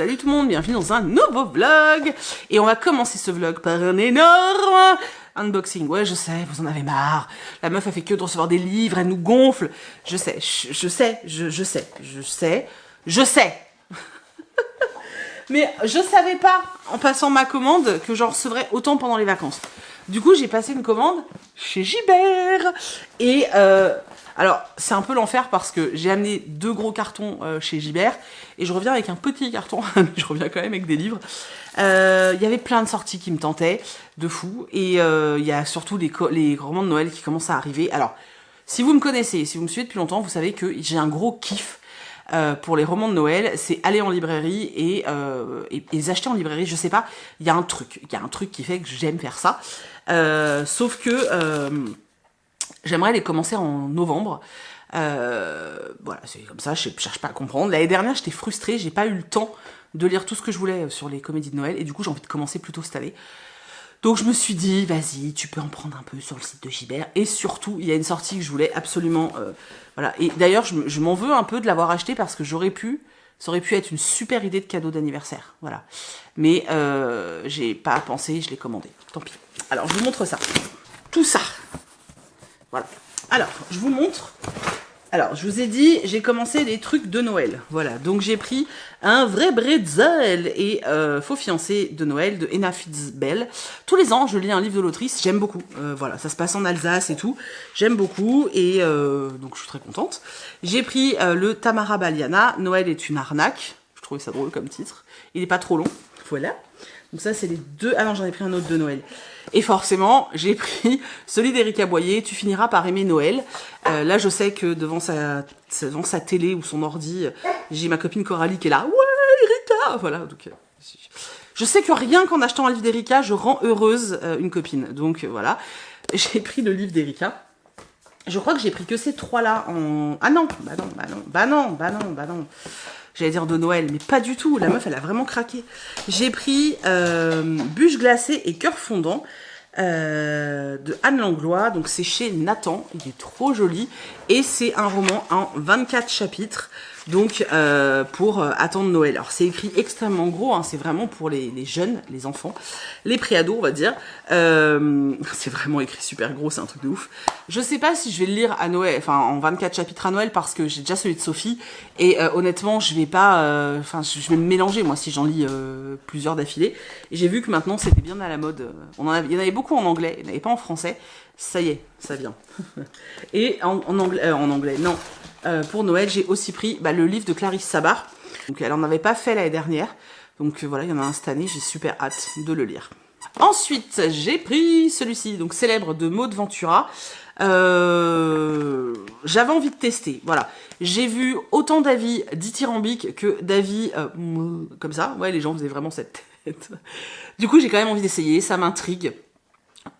Salut tout le monde, bienvenue dans un nouveau vlog. Et on va commencer ce vlog par un énorme unboxing. Ouais, je sais, vous en avez marre. La meuf a fait que de recevoir des livres, elle nous gonfle. Je sais. Mais je savais pas, en passant ma commande, que j'en recevrais autant pendant les vacances. Du coup, j'ai passé une commande chez Gibert. Et alors, c'est un peu l'enfer parce que j'ai amené 2 gros cartons chez Gibert. Et je reviens avec un petit carton, mais je reviens quand même avec des livres. Il y avait plein de sorties qui me tentaient, de fou. Et il y a surtout les romans de Noël qui commencent à arriver. Alors, si vous me connaissez, si vous me suivez depuis longtemps, vous savez que j'ai un gros kiff pour les romans de Noël, c'est aller en librairie et les acheter en librairie. Je sais pas, il y a un truc qui fait que j'aime faire ça. Sauf que j'aimerais les commencer en novembre. Voilà, c'est comme ça, je cherche pas à comprendre. L'année dernière, j'étais frustrée, j'ai pas eu le temps de lire tout ce que je voulais sur les comédies de Noël, et du coup, j'ai envie de commencer plus tôt cette année. Donc je me suis dit, vas-y, tu peux en prendre un peu sur le site de Gibert. Et surtout, il y a une sortie que je voulais absolument... voilà. Et d'ailleurs, je m'en veux un peu de l'avoir acheté parce que ça aurait pu être une super idée de cadeau d'anniversaire. Voilà. Mais j'ai pas pensé, je l'ai commandé. Tant pis. Alors, je vous montre ça. Tout ça. Voilà. Alors, je vous montre... Alors, je vous ai dit, j'ai commencé les trucs de Noël. Voilà, donc j'ai pris un vrai bretzel et Faux fiancé de Noël de Enna Fitzbell. Tous les ans, je lis un livre de l'autrice, j'aime beaucoup. Voilà, ça se passe en Alsace et tout. J'aime beaucoup et donc je suis très contente. J'ai pris le Tamara Baliana, Noël est une arnaque. Je trouvais ça drôle comme titre. Il est pas trop long. Voilà. Donc ça, c'est les deux... Ah non, j'en ai pris un autre de Noël. Et forcément, j'ai pris celui d'Erika Boyer, Tu finiras par aimer Noël. Là, je sais que devant sa télé ou son ordi, j'ai ma copine Coralie qui est là. Ouais, Erika. Voilà, donc... je sais que rien qu'en achetant un livre d'Erika, je rends heureuse une copine. Donc voilà, j'ai pris le livre d'Erika. Je crois que j'ai pris que ces 3-là en... Ah non, bah non. J'allais dire de Noël, mais pas du tout. La meuf, elle a vraiment craqué. J'ai pris Bûche glacée et Cœur fondant de Anne Langlois. Donc c'est chez Nathan. Il est trop joli. Et c'est un roman en 24 chapitres. Donc pour attendre Noël. Alors c'est écrit extrêmement gros. Hein, c'est vraiment pour les jeunes, les enfants, les préados, on va dire. C'est vraiment écrit super gros. C'est un truc de ouf. Je sais pas si je vais le lire à Noël, enfin en 24 chapitres à Noël, parce que j'ai déjà celui de Sophie. Et honnêtement, je vais pas... Enfin, je vais me mélanger, moi, si j'en lis plusieurs d'affilée. Et j'ai vu que maintenant, c'était bien à la mode. Il y en avait beaucoup en anglais, il n'y en avait pas en français. Ça y est, ça vient. Et en anglais, non. Pour Noël, j'ai aussi pris le livre de Clarisse Sabar. Donc, elle en avait pas fait l'année dernière. Donc voilà, il y en a un cette année, j'ai super hâte de le lire. Ensuite, j'ai pris celui-ci, donc Célèbre de Maud Ventura. J'avais envie de tester, voilà. J'ai vu autant d'avis dithyrambiques que d'avis comme ça. Ouais, les gens faisaient vraiment cette tête. Du coup, j'ai quand même envie d'essayer, ça m'intrigue.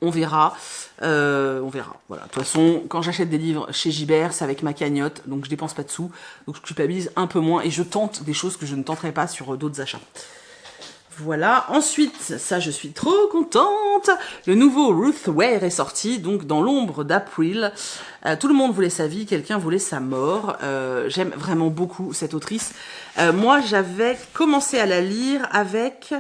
On verra. Voilà. De toute façon, quand j'achète des livres chez Gibert, c'est avec ma cagnotte, donc je dépense pas de sous, donc je culpabilise un peu moins et je tente des choses que je ne tenterai pas sur d'autres achats. Voilà, ensuite, ça je suis trop contente, le nouveau Ruth Ware est sorti, donc dans l'ombre d'April. Tout le monde voulait sa vie, quelqu'un voulait sa mort. J'aime vraiment beaucoup cette autrice. Moi, j'avais commencé à la lire avec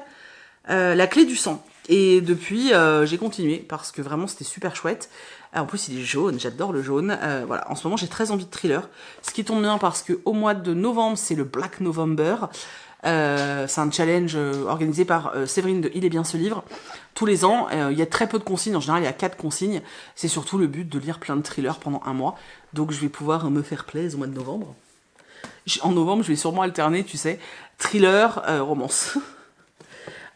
La clé du sang. Et depuis, j'ai continué, parce que vraiment, c'était super chouette. En plus, il est jaune, j'adore le jaune. Voilà, en ce moment, j'ai très envie de thriller. Ce qui tombe bien, parce qu'au mois de novembre, c'est le Black November. C'est un challenge organisé par Séverine de Il est bien ce livre. Tous les ans, il y a très peu de consignes. En général, il y a 4 consignes. C'est surtout le but de lire plein de thrillers pendant un mois. Donc, je vais pouvoir me faire plaisir au mois de novembre. En novembre, je vais sûrement alterner, tu sais, thriller, romance.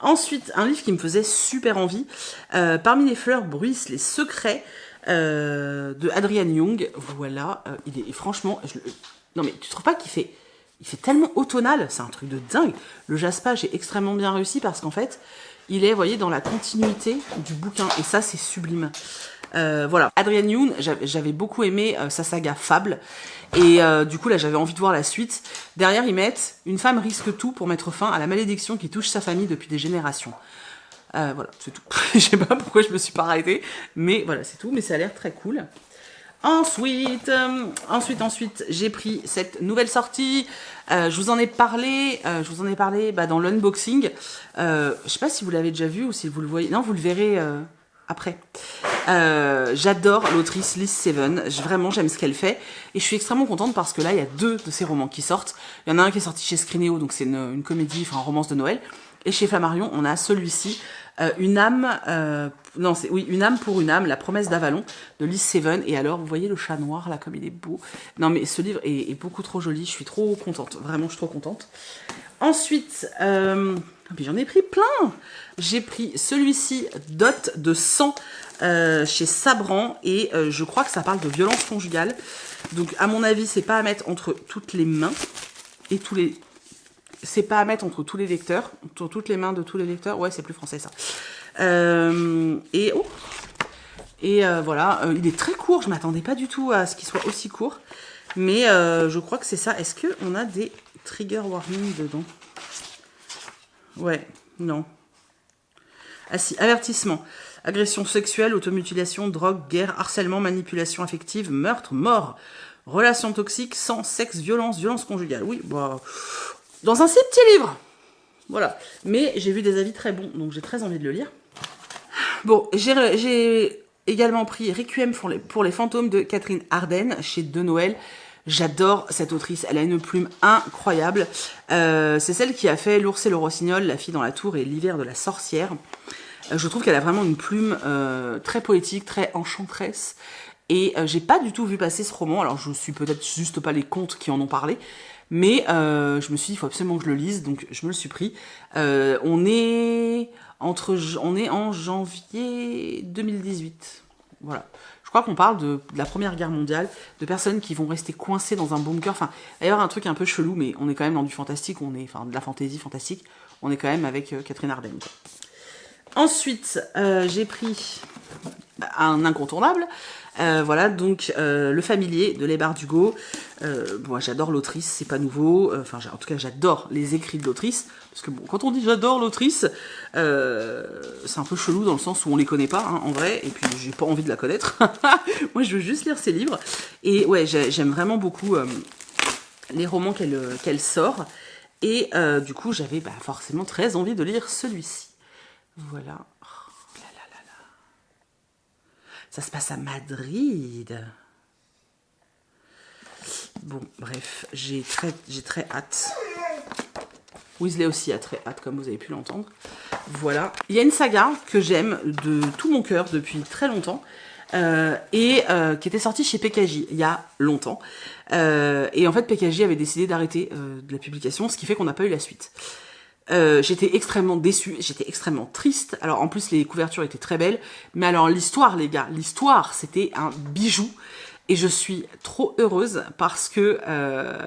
Ensuite, un livre qui me faisait super envie. Parmi les fleurs bruissent les secrets de Adrienne Young. Voilà, il est franchement... non mais tu trouves pas qu'il fait... Il fait tellement automnal, c'est un truc de dingue. Le jaspage est extrêmement bien réussi parce qu'en fait, il est, vous voyez, dans la continuité du bouquin. Et ça, c'est sublime. Voilà. Adrienne Young, j'avais beaucoup aimé sa saga Fable. Et du coup, là, j'avais envie de voir la suite. Derrière, ils mettent « Une femme risque tout pour mettre fin à la malédiction qui touche sa famille depuis des générations ». Voilà, c'est tout. Je sais pas pourquoi je me suis pas arrêtée. Mais voilà, c'est tout. Mais ça a l'air très cool. Ensuite, j'ai pris cette nouvelle sortie. Je vous en ai parlé, dans l'unboxing. Je sais pas si vous l'avez déjà vu ou si vous le voyez. Non, vous le verrez après. J'adore l'autrice Liz Seven. Vraiment, j'aime ce qu'elle fait. Et je suis extrêmement contente parce que là, il y a 2 de ses romans qui sortent. Il y en a un qui est sorti chez Scrineo, donc c'est une comédie, enfin, un romance de Noël. Et chez Flammarion, on a celui-ci, Une âme pour une âme, La promesse d'Avalon, de Liz Seven. Et alors, vous voyez le chat noir, là, comme il est beau. Non, mais ce livre est beaucoup trop joli. Je suis trop contente. Vraiment, je suis trop contente. Ensuite, j'en ai pris plein. J'ai pris celui-ci, Dot de sang, chez Sabran. Et je crois que ça parle de violence conjugale. Donc, à mon avis, c'est pas à mettre entre toutes les mains et tous les... C'est pas à mettre entre tous les lecteurs, entre toutes les mains de tous les lecteurs. Ouais, c'est plus français ça. Voilà, il est très court. Je m'attendais pas du tout à ce qu'il soit aussi court, mais je crois que c'est ça. Est-ce que on a des trigger warnings dedans? Ouais, non. Ah si, avertissement. Agression sexuelle, automutilation, drogue, guerre, harcèlement, manipulation affective, meurtre, mort, relations toxiques, sang, sexe, violence, violence conjugale. Oui, bah... Dans un si petit livre. Voilà. Mais j'ai vu des avis très bons, donc j'ai très envie de le lire. Bon, j'ai également pris Requiem pour les fantômes de Catherine Arden chez De Noël. J'adore cette autrice, elle a une plume incroyable. C'est celle qui a fait L'ours et le rossignol, La fille dans la tour et L'hiver de la sorcière. Je trouve qu'elle a vraiment une plume très poétique, très enchanteresse. Et j'ai pas du tout vu passer ce roman, alors je suis peut-être juste pas les contes qui en ont parlé, mais je me suis dit, il faut absolument que je le lise, donc je me le suis pris. On est en janvier 2018. Voilà. Je crois qu'on parle de la Première Guerre mondiale, de personnes qui vont rester coincées dans un bunker. Enfin, d'ailleurs, un truc un peu chelou, mais on est quand même dans du fantastique, de la fantaisie fantastique. On est quand même avec Catherine Arden, quoi. Ensuite, j'ai pris un incontournable. Voilà, donc Le Familier de Lébar Dugo. Moi, j'adore l'autrice, c'est pas nouveau. En tout cas, j'adore les écrits de l'autrice. Parce que bon, quand on dit j'adore l'autrice, c'est un peu chelou dans le sens où on les connaît pas, hein, en vrai. Et puis, j'ai pas envie de la connaître. Moi, je veux juste lire ses livres. Et ouais, j'aime vraiment beaucoup les romans qu'elle sort. Et du coup, j'avais forcément très envie de lire celui-ci. Voilà. Oh, là, là, là, là. Ça se passe à Madrid. Bon, bref, j'ai très hâte. Weasley aussi a très hâte, comme vous avez pu l'entendre. Voilà. Il y a une saga que j'aime de tout mon cœur depuis très longtemps. Qui était sortie chez PKJ il y a longtemps. Et en fait, PKJ avait décidé d'arrêter de la publication, ce qui fait qu'on n'a pas eu la suite. J'étais extrêmement déçue, j'étais extrêmement triste. Alors en plus les couvertures étaient très belles, mais alors l'histoire les gars, l'histoire c'était un bijou. Et je suis trop heureuse parce que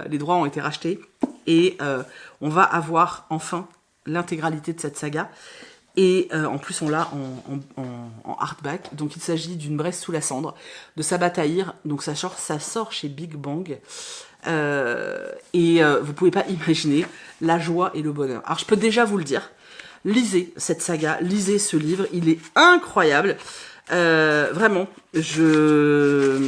les droits ont été rachetés et on va avoir enfin l'intégralité de cette saga. Et en plus on l'a en hardback, donc il s'agit d'une Bresse sous la cendre, de Sabataïr, donc ça sort chez Big Bang. Vous pouvez pas imaginer la joie et le bonheur. Alors je peux déjà vous le dire, lisez cette saga, lisez ce livre, il est incroyable. Vraiment, j'ai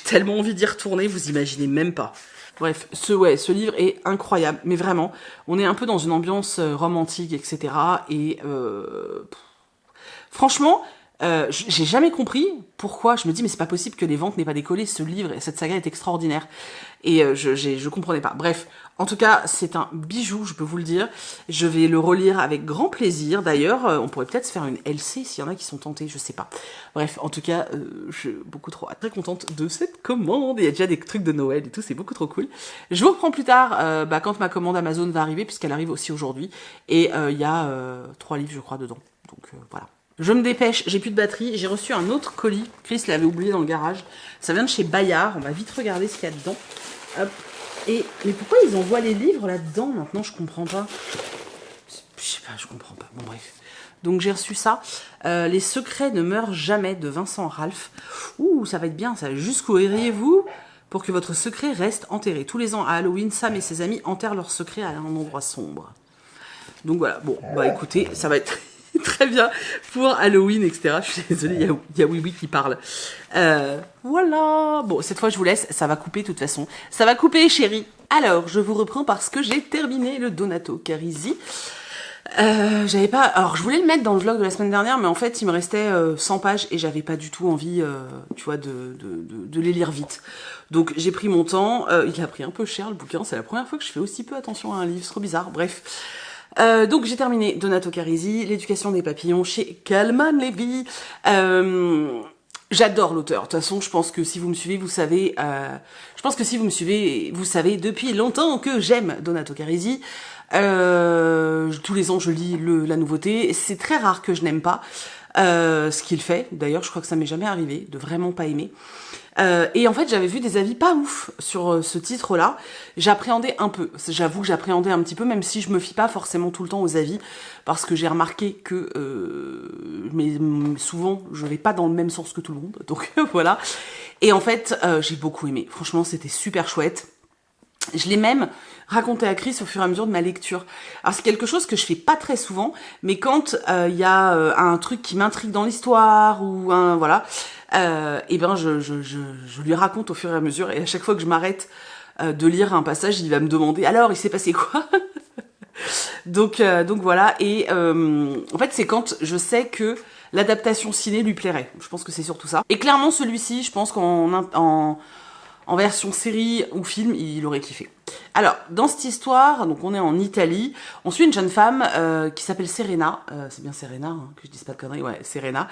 tellement envie d'y retourner, vous imaginez même pas. Bref, ce livre est incroyable, mais vraiment, on est un peu dans une ambiance romantique, etc. Et franchement, j'ai jamais compris pourquoi. Je me dis mais c'est pas possible que les ventes n'aient pas décollé. Ce livre et cette saga est extraordinaire et je comprenais pas. Bref, en tout cas c'est un bijou, je peux vous le dire. Je vais le relire avec grand plaisir. D'ailleurs on pourrait peut-être se faire une LC s'il y en a qui sont tentés, je sais pas. Bref, en tout cas je suis beaucoup trop très contente de cette commande. Il y a déjà des trucs de Noël et tout, c'est beaucoup trop cool. Je vous reprends plus tard quand ma commande Amazon va arriver, puisqu'elle arrive aussi aujourd'hui. Et il y a 3 livres je crois dedans, donc voilà. Je me dépêche, j'ai plus de batterie. J'ai reçu un autre colis. Chris l'avait oublié dans le garage. Ça vient de chez Bayard. On va vite regarder ce qu'il y a dedans. Hop. Mais pourquoi ils envoient les livres là-dedans maintenant? Je comprends pas. Je sais pas, je comprends pas. Bon, bref. Donc j'ai reçu ça. Les secrets ne meurent jamais de Vincent Ralph. Ouh, ça va être bien. Ça. Jusqu'où iriez-vous pour que votre secret reste enterré? Tous les ans à Halloween, Sam et ses amis enterrent leur secret à un endroit sombre. Donc voilà. Bon, bah écoutez, ça va être très bien pour Halloween, etc. Je suis désolée, il y a Oui Oui qui parle. Voilà. Bon, cette fois, je vous laisse. Ça va couper, de toute façon. Ça va couper, chérie. Alors, je vous reprends parce que j'ai terminé le Donato Carisi. J'avais pas... Alors, je voulais le mettre dans le vlog de la semaine dernière, mais en fait, il me restait 100 pages et j'avais pas du tout envie, tu vois, de les lire vite. Donc, j'ai pris mon temps. Il a pris un peu cher, le bouquin. C'est la première fois que je fais aussi peu attention à un livre. C'est trop bizarre. Bref. Donc, j'ai terminé Donato Carisi, L'éducation des papillons chez Calman Levy. J'adore l'auteur. De toute façon, je pense que si vous me suivez, vous savez... je pense que si vous me suivez, vous savez depuis longtemps que j'aime Donato Carisi. Tous les ans, je lis la nouveauté. C'est très rare que je n'aime pas ce qu'il fait. D'ailleurs, je crois que ça m'est jamais arrivé de vraiment pas aimer. Et en fait, j'avais vu des avis pas ouf sur ce titre-là. J'appréhendais un peu. J'avoue que j'appréhendais un petit peu, même si je me fie pas forcément tout le temps aux avis, parce que j'ai remarqué que mais souvent, je vais pas dans le même sens que tout le monde. Donc voilà. Et en fait, j'ai beaucoup aimé. Franchement, c'était super chouette. Je l'ai même raconté à Chris au fur et à mesure de ma lecture. Alors c'est quelque chose que je fais pas très souvent, mais quand il y a un truc qui m'intrigue dans l'histoire ou un voilà, et ben je lui raconte au fur et à mesure. Et à chaque fois que je m'arrête de lire un passage, il va me demander alors il s'est passé quoi. donc voilà. Et en fait c'est quand je sais que l'adaptation ciné lui plairait. Je pense que c'est surtout ça. Et clairement celui-ci, je pense en version série ou film, il aurait kiffé. Alors, dans cette histoire, donc on est en Italie, on suit une jeune femme qui s'appelle Serena, c'est bien Serena, hein, que je dise pas de conneries, ouais, Serena,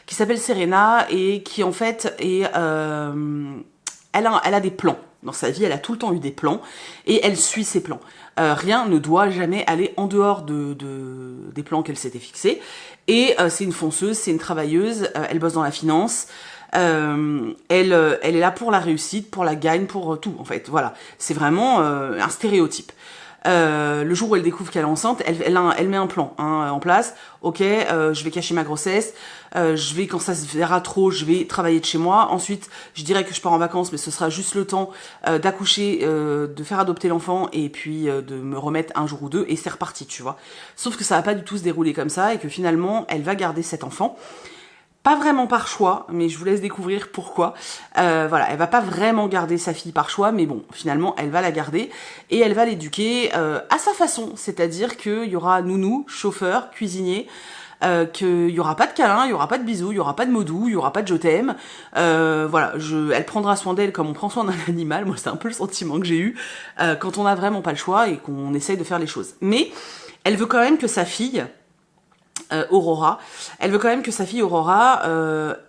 qui s'appelle Serena et qui en fait est... elle a des plans. Dans sa vie, elle a tout le temps eu des plans et elle suit ses plans. Rien ne doit jamais aller en dehors des plans qu'elle s'était fixés. Et c'est une fonceuse, c'est une travailleuse, elle bosse dans la finance. Elle est là pour la réussite, pour la gagne, pour tout en fait. Voilà, c'est vraiment un stéréotype. Le jour où elle découvre qu'elle est enceinte, elle met un plan en place. Ok, je vais cacher ma grossesse. Je vais, quand ça se verra trop, je vais travailler de chez moi. Ensuite, je dirais que je pars en vacances, mais ce sera juste le temps d'accoucher, de faire adopter l'enfant et puis de me remettre un jour ou deux et c'est reparti, tu vois. Sauf que ça va pas du tout se dérouler comme ça et que finalement, elle va garder cet enfant. Pas vraiment par choix, mais je vous laisse découvrir pourquoi. Voilà, elle va pas vraiment garder sa fille par choix, mais bon, finalement, elle va la garder et elle va l'éduquer à sa façon. C'est-à-dire qu'il y aura nounou, chauffeur, cuisinier, qu'il y aura pas de câlin, il y aura pas de bisous, il y aura pas de mots doux, il y aura pas de je t'aime. Voilà, elle prendra soin d'elle comme on prend soin d'un animal. Moi, c'est un peu le sentiment que j'ai eu quand on n'a vraiment pas le choix et qu'on essaye de faire les choses. Mais elle veut quand même que sa fille... Aurora, elle veut quand même que sa fille Aurora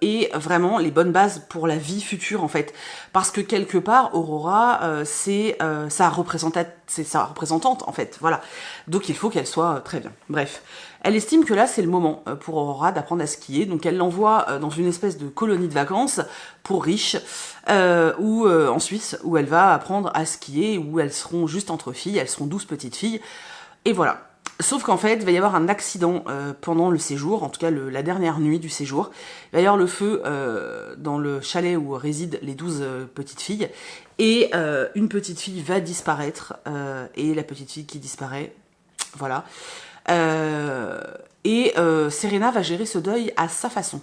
ait vraiment les bonnes bases pour la vie future en fait, parce que quelque part Aurora c'est sa représentante en fait, voilà, donc il faut qu'elle soit très bien. Bref, elle estime que là c'est le moment pour Aurora d'apprendre à skier, donc elle l'envoie dans une espèce de colonie de vacances pour riches en Suisse, où elle va apprendre à skier, où elles seront juste entre filles, elles seront 12 petites filles, et voilà. Sauf qu'en fait, il va y avoir un accident pendant le séjour, en tout cas la dernière nuit du séjour. Il va y avoir le feu dans le chalet où résident les 12 petites filles. Et une petite fille va disparaître. Et la petite fille qui disparaît, voilà. Serena va gérer ce deuil à sa façon.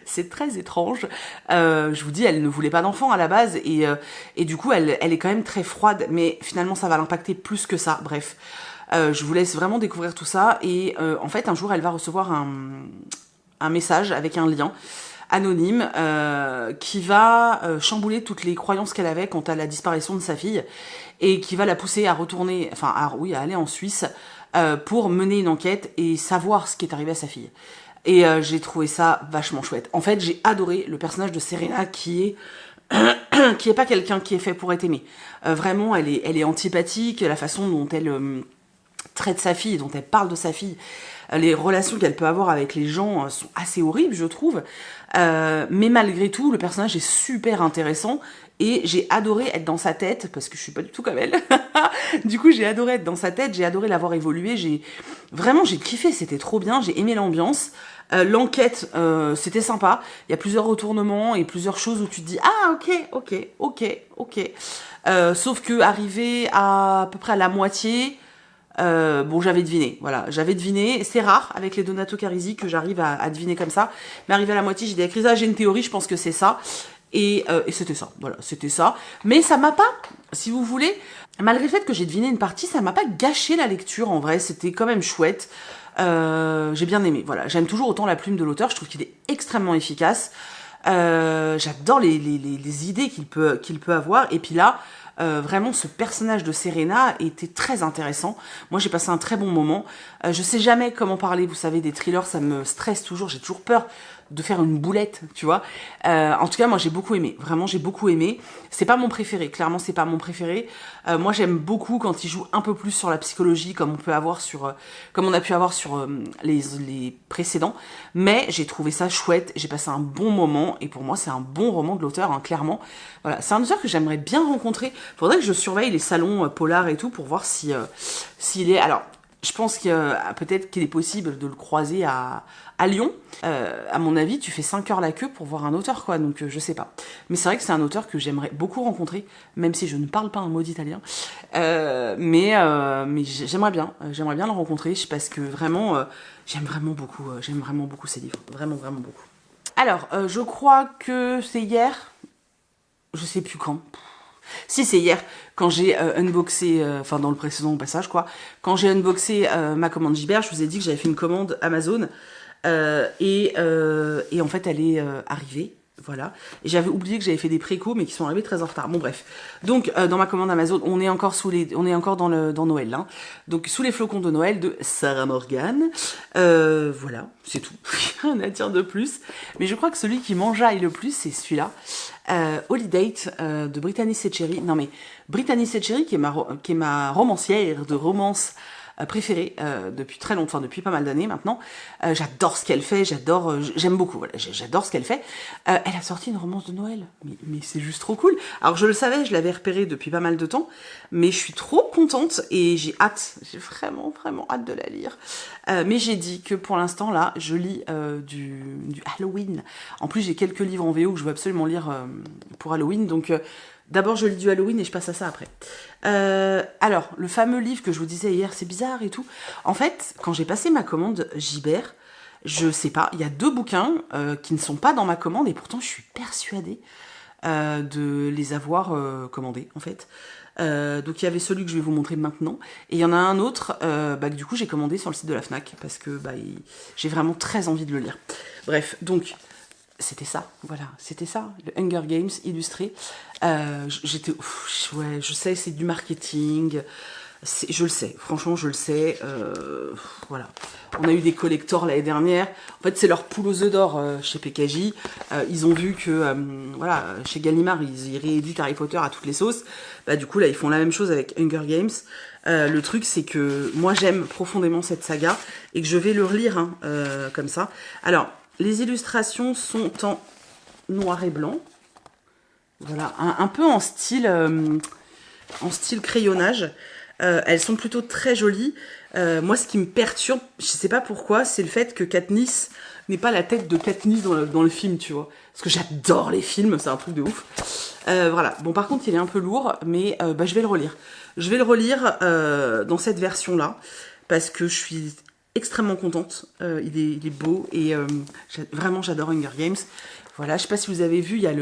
C'est très étrange. Je vous dis, elle ne voulait pas d'enfant à la base. Et du coup, elle est quand même très froide. Mais finalement, ça va l'impacter plus que ça. Bref. Je vous laisse vraiment découvrir tout ça. Et en fait, un jour, elle va recevoir un message avec un lien anonyme qui va chambouler toutes les croyances qu'elle avait quant à la disparition de sa fille et qui va la pousser à retourner, à aller en Suisse pour mener une enquête et savoir ce qui est arrivé à sa fille. Et j'ai trouvé ça vachement chouette. En fait, j'ai adoré le personnage de Serena qui est pas quelqu'un qui est fait pour être aimé. Vraiment, elle est antipathique, la façon dont elle traite sa fille, dont elle parle de sa fille, les relations qu'elle peut avoir avec les gens sont assez horribles, je trouve. Mais malgré tout, le personnage est super intéressant et j'ai adoré être dans sa tête, parce que je suis pas du tout comme elle. Du coup, j'ai adoré être dans sa tête, j'ai adoré l'avoir évolué, j'ai kiffé, c'était trop bien, j'ai aimé l'ambiance. L'enquête, c'était sympa. Il y a plusieurs retournements et plusieurs choses où tu te dis « Ah, ok. » Sauf que arrivé à peu près à la moitié... Bon, j'avais deviné, voilà, j'avais deviné. C'est rare avec les Donato Carisi que j'arrive à deviner comme ça. Mais arrivé à la moitié, j'ai dit à Chris, j'ai une théorie, je pense que c'est ça. Et c'était ça, voilà, c'était ça. Mais ça m'a pas, si vous voulez, malgré le fait que j'ai deviné une partie, ça m'a pas gâché la lecture, en vrai, c'était quand même chouette. J'ai bien aimé, voilà. J'aime toujours autant la plume de l'auteur, je trouve qu'il est extrêmement efficace. J'adore les idées qu'il peut avoir. Et puis là, vraiment, ce personnage de Serena était très intéressant. Moi, j'ai passé un très bon moment. Je sais jamais comment parler, vous savez, des thrillers, ça me stresse toujours. J'ai toujours peur de faire une boulette, tu vois. En tout cas, moi, j'ai beaucoup aimé. Vraiment, j'ai beaucoup aimé. C'est pas mon préféré. Clairement, c'est pas mon préféré. Moi, j'aime beaucoup quand il joue un peu plus sur la psychologie, comme on peut avoir sur, comme on a pu avoir sur les précédents. Mais j'ai trouvé ça chouette. J'ai passé un bon moment. Et pour moi, c'est un bon roman de l'auteur, hein, clairement. Voilà, c'est un auteur que j'aimerais bien rencontrer. Faudrait que je surveille les salons polars et tout pour voir si s'il est. Alors, je pense que peut-être qu'il est possible de le croiser à Lyon. À mon avis, tu fais 5 heures la queue pour voir un auteur, quoi, donc je sais pas. Mais c'est vrai que c'est un auteur que j'aimerais beaucoup rencontrer, même si je ne parle pas un mot d'italien. Mais j'aimerais bien le rencontrer, parce que vraiment, j'aime vraiment beaucoup ses livres. Vraiment, vraiment beaucoup. Alors, je crois que c'est hier, je sais plus quand. Si, c'est hier, quand j'ai unboxé, enfin dans le précédent passage quoi, quand j'ai unboxé ma commande Gibert, je vous ai dit que j'avais fait une commande Amazon et en fait elle est arrivée, voilà. Et j'avais oublié que j'avais fait des précos mais qui sont arrivés très en retard. Bon bref, donc dans ma commande Amazon, on est encore dans Noël, hein. Donc sous les flocons de Noël de Sarah Morgan, voilà, c'est tout, rien à dire de plus. Mais je crois que celui qui m'enjaille le plus, c'est celui-là. Holiday de Brittany Setcheri. Non mais Brittany Setcheri qui est ma romancière de romance préférée depuis très longtemps, depuis pas mal d'années maintenant. J'adore ce qu'elle fait, j'aime beaucoup, voilà, j'adore ce qu'elle fait. Elle a sorti une romance de Noël, mais c'est juste trop cool. Alors je le savais, je l'avais repérée depuis pas mal de temps, mais je suis trop contente et j'ai vraiment vraiment hâte de la lire. Mais j'ai dit que pour l'instant là, je lis du Halloween. En plus j'ai quelques livres en VO que je veux absolument lire pour Halloween, donc d'abord je lis du Halloween et je passe à ça après. Alors, le fameux livre que je vous disais hier, c'est bizarre et tout. En fait, quand j'ai passé ma commande Gibert, je sais pas, il y a 2 bouquins qui ne sont pas dans ma commande et pourtant je suis persuadée de les avoir commandés en fait. Donc il y avait celui que je vais vous montrer maintenant et il y en a un autre que du coup j'ai commandé sur le site de la Fnac parce que j'ai vraiment très envie de le lire. Bref, donc c'était ça, voilà, c'était ça, le Hunger Games illustré. Ouais, je sais, c'est du marketing, je le sais, franchement, je le sais. Voilà, on a eu des collectors l'année dernière. En fait, c'est leur poule aux œufs d'or chez PKJ. Ils ont vu que, voilà, chez Gallimard, ils rééditent Harry Potter à toutes les sauces. Du coup, là, ils font la même chose avec Hunger Games. Le truc, c'est que moi, j'aime profondément cette saga et que je vais le relire hein, comme ça. Alors, les illustrations sont en noir et blanc. Voilà, un peu en style crayonnage. Elles sont plutôt très jolies. Moi, ce qui me perturbe, je sais pas pourquoi, c'est le fait que Katniss n'ait pas la tête de Katniss dans le film, tu vois. Parce que j'adore les films, c'est un truc de ouf. Voilà. Bon, par contre, il est un peu lourd, mais je vais le relire. Je vais le relire dans cette version-là, parce que je suis extrêmement contente. Il est beau, et vraiment, j'adore Hunger Games. Voilà, je sais pas si vous avez vu, il y a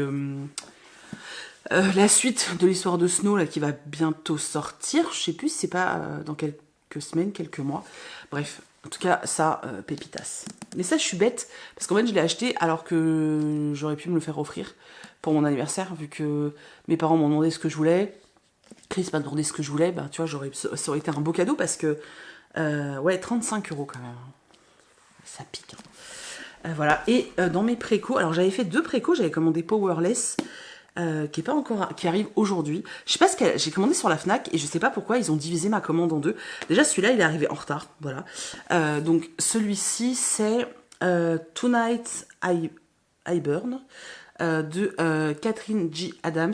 la suite de l'histoire de Snow là, qui va bientôt sortir. Je sais plus si c'est pas dans quelques semaines, quelques mois. Bref, en tout cas, ça, pépitas. Mais ça, je suis bête, parce qu'en fait, je l'ai acheté alors que j'aurais pu me le faire offrir pour mon anniversaire, vu que mes parents m'ont demandé ce que je voulais. Chris m'a demandé ce que je voulais. Tu vois, ça aurait été un beau cadeau, parce que, ouais, 35 € quand même. Ça pique. Hein. Voilà, et dans mes précos, alors j'avais fait 2 précos, j'avais commandé Powerless, qui arrive aujourd'hui. Je sais pas j'ai commandé sur la Fnac et je sais pas pourquoi ils ont divisé ma commande en 2. Déjà celui-là il est arrivé en retard, voilà. Donc celui-ci c'est Tonight I Burn de Catherine G. Adams.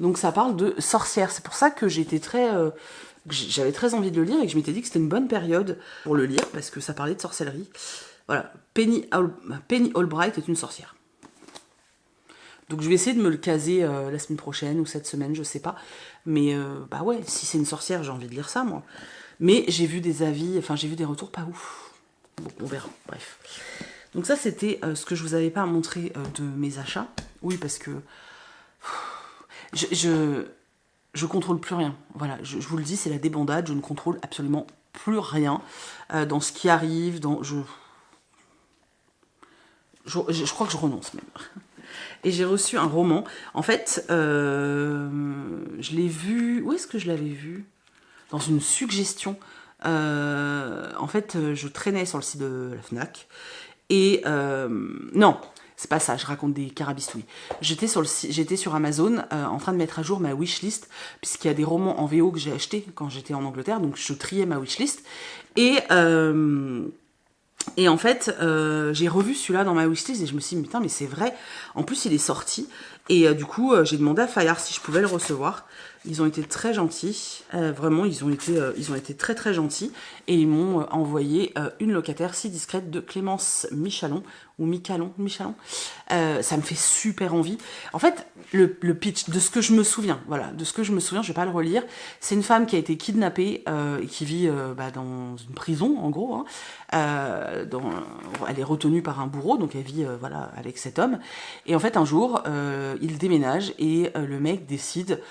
Donc ça parle de sorcières. C'est pour ça que j'avais très envie de le lire et que je m'étais dit que c'était une bonne période pour le lire parce que ça parlait de sorcellerie. Voilà, Penny Albright est une sorcière. Donc je vais essayer de me le caser la semaine prochaine ou cette semaine, je sais pas. Mais ouais, si c'est une sorcière, j'ai envie de lire ça, moi. Mais j'ai vu des avis, enfin j'ai vu des retours pas ouf. Bon, on verra, bref. Donc ça, c'était ce que je vous avais pas montré de mes achats. Oui, parce que je contrôle plus rien. Voilà, je vous le dis, c'est la débandade. Je ne contrôle absolument plus rien dans ce qui arrive. Je crois que je renonce même. Et j'ai reçu un roman. En fait, je l'ai vu... Où est-ce que je l'avais vu? Dans une suggestion. En fait, je traînais sur le site de la Fnac. Et... non, c'est pas ça, je raconte des carabistouilles. J'étais sur Amazon en train de mettre à jour ma wishlist, puisqu'il y a des romans en VO que j'ai achetés quand j'étais en Angleterre. Donc je triais ma wishlist. Et en fait, j'ai revu celui-là dans ma wishlist et je me suis dit, putain, mais c'est vrai. En plus, il est sorti. Et du coup, j'ai demandé à Fayard si je pouvais le recevoir. Ils ont été très gentils. Vraiment, ils ont été très très gentils. Et ils m'ont envoyé une locataire si discrète de Clémence Michalon. Ou Michalon. Ça me fait super envie. En fait, le pitch, de ce que je me souviens, voilà, de ce que je me souviens, je vais pas le relire. C'est une femme qui a été kidnappée et qui vit dans une prison, en gros. Hein. Elle est retenue par un bourreau, donc elle vit voilà, avec cet homme. Et en fait, un jour, il déménage et le mec décide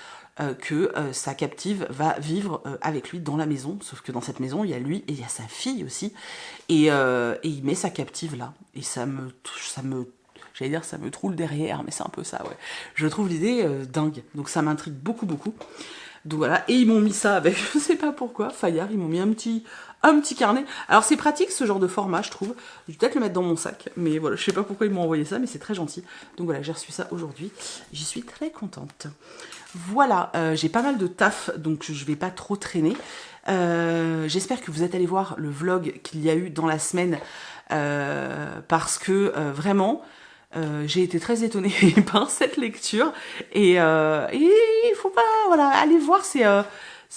que sa captive va vivre avec lui dans la maison, sauf que dans cette maison il y a lui et il y a sa fille aussi, et il met sa captive là, et ça me j'allais dire ça me troule derrière, mais c'est un peu ça, ouais. Je trouve l'idée dingue, donc ça m'intrigue beaucoup. Donc voilà, et ils m'ont mis ça avec, je sais pas pourquoi, Fayard, ils m'ont mis un petit carnet. Alors c'est pratique ce genre de format, je trouve. Je vais peut-être le mettre dans mon sac, mais voilà, je sais pas pourquoi ils m'ont envoyé ça, mais c'est très gentil. Donc voilà, j'ai reçu ça aujourd'hui. J'y suis très contente. Voilà, j'ai pas mal de taf, donc je vais pas trop traîner. J'espère que vous êtes allés voir le vlog qu'il y a eu dans la semaine, parce que vraiment... j'ai été très étonnée par cette lecture et il faut pas voilà aller voir, c'est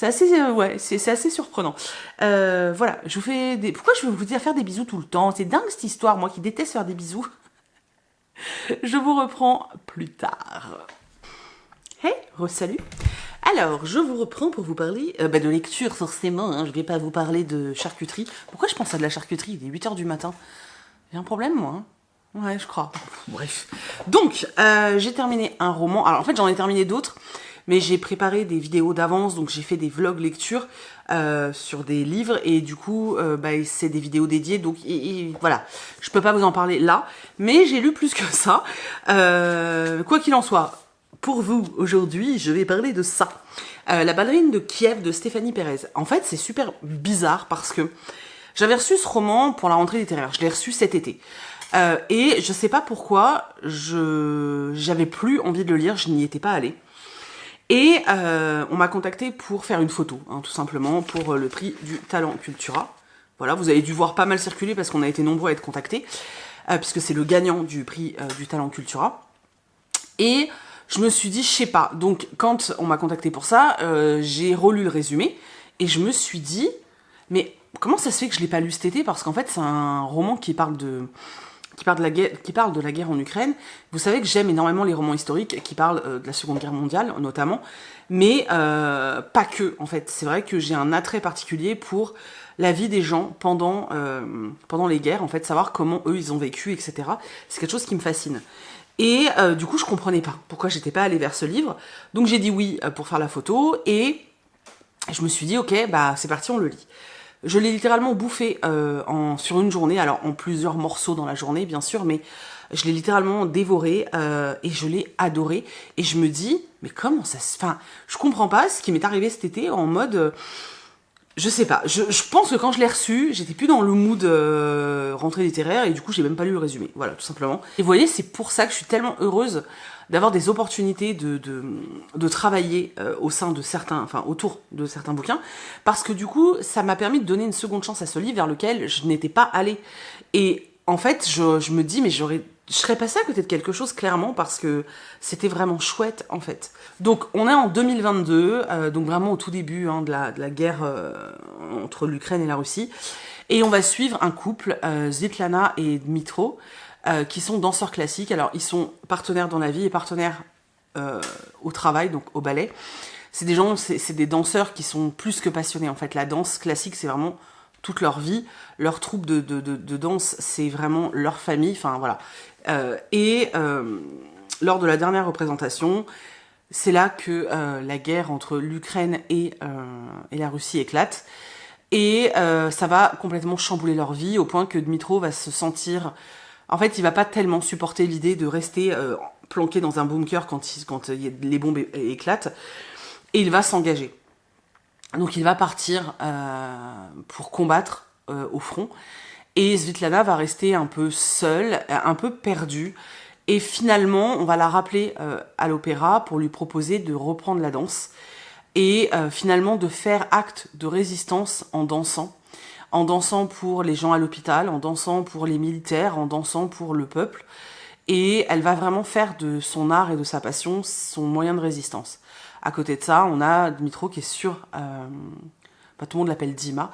assez ouais c'est assez surprenant. Voilà, je vous fais des... Pourquoi je veux vous dire faire des bisous tout le temps? C'est dingue cette histoire, moi qui déteste faire des bisous. Je vous reprends plus tard. Hey, re-salut. Alors, je vous reprends pour vous parler de lecture, forcément, hein, je vais pas vous parler de charcuterie. Pourquoi je pense à de la charcuterie? Il est 8h du matin. J'ai un problème, moi, hein. Ouais, je crois. Bref. Donc, j'ai terminé un roman. Alors, en fait, j'en ai terminé d'autres, mais j'ai préparé des vidéos d'avance, donc j'ai fait des vlogs lecture sur des livres, et du coup, c'est des vidéos dédiées, donc voilà. Je peux pas vous en parler là, mais j'ai lu plus que ça. Quoi qu'il en soit, pour vous, aujourd'hui, je vais parler de ça. La ballerine de Kiev de Stéphanie Pérez. En fait, c'est super bizarre parce que j'avais reçu ce roman pour la rentrée littéraire. Je l'ai reçu cet été. Et je sais pas pourquoi, j'avais plus envie de le lire, je n'y étais pas allée. Et on m'a contacté pour faire une photo, hein, tout simplement, pour le prix du Talent Cultura. Voilà, vous avez dû voir pas mal circuler parce qu'on a été nombreux à être contactés, puisque c'est le gagnant du prix du Talent Cultura. Et je me suis dit, je sais pas. Donc, quand on m'a contacté pour ça, j'ai relu le résumé et je me suis dit, mais comment ça se fait que je l'ai pas lu cet été? Parce qu'en fait, c'est un roman qui parle de la guerre en Ukraine. Vous savez que j'aime énormément les romans historiques qui parlent de la Seconde Guerre mondiale, notamment, mais pas que, en fait. C'est vrai que j'ai un attrait particulier pour la vie des gens pendant les guerres, en fait, savoir comment eux, ils ont vécu, etc. C'est quelque chose qui me fascine. Et du coup, je comprenais pas pourquoi j'étais pas allée vers ce livre. Donc j'ai dit oui pour faire la photo, et je me suis dit, ok, bah c'est parti, on le lit. Je l'ai littéralement bouffé sur une journée, alors en plusieurs morceaux dans la journée, bien sûr, mais je l'ai littéralement dévoré et je l'ai adoré. Et je me dis, mais comment ça se... Enfin, je comprends pas ce qui m'est arrivé cet été en mode... je sais pas, je pense que quand je l'ai reçu, j'étais plus dans le mood rentrée littéraire et du coup j'ai même pas lu le résumé, voilà, tout simplement. Et vous voyez, c'est pour ça que je suis tellement heureuse d'avoir des opportunités de travailler au sein de certains, enfin autour de certains bouquins, parce que du coup ça m'a permis de donner une seconde chance à ce livre vers lequel je n'étais pas allée. Et en fait, je me dis, mais je serais passée à côté de quelque chose, clairement, parce que c'était vraiment chouette, en fait. Donc, on est en 2022, donc vraiment au tout début hein, de la guerre entre l'Ukraine et la Russie. Et on va suivre un couple, Svetlana et Dmitro, qui sont danseurs classiques. Alors, ils sont partenaires dans la vie et partenaires au travail, donc au ballet. c'est des gens, c'est des danseurs qui sont plus que passionnés. En fait, la danse classique, c'est vraiment toute leur vie. Leur troupe de danse, c'est vraiment leur famille. Enfin, voilà. Lors de la dernière représentation, c'est là que la guerre entre l'Ukraine et la Russie éclate. Et ça va complètement chambouler leur vie, au point que Dmitro va se sentir... En fait, il va pas tellement supporter l'idée de rester planqué dans un bunker quand les bombes éclatent. Et il va s'engager. Donc il va partir pour combattre au front. Et Svitlana va rester un peu seule, un peu perdue. Et finalement, on va la rappeler à l'opéra pour lui proposer de reprendre la danse. Et finalement de faire acte de résistance en dansant pour les gens à l'hôpital, en dansant pour les militaires, en dansant pour le peuple. Et elle va vraiment faire de son art et de sa passion son moyen de résistance. À côté de ça, on a Dmitro qui est sur... tout le monde l'appelle Dima.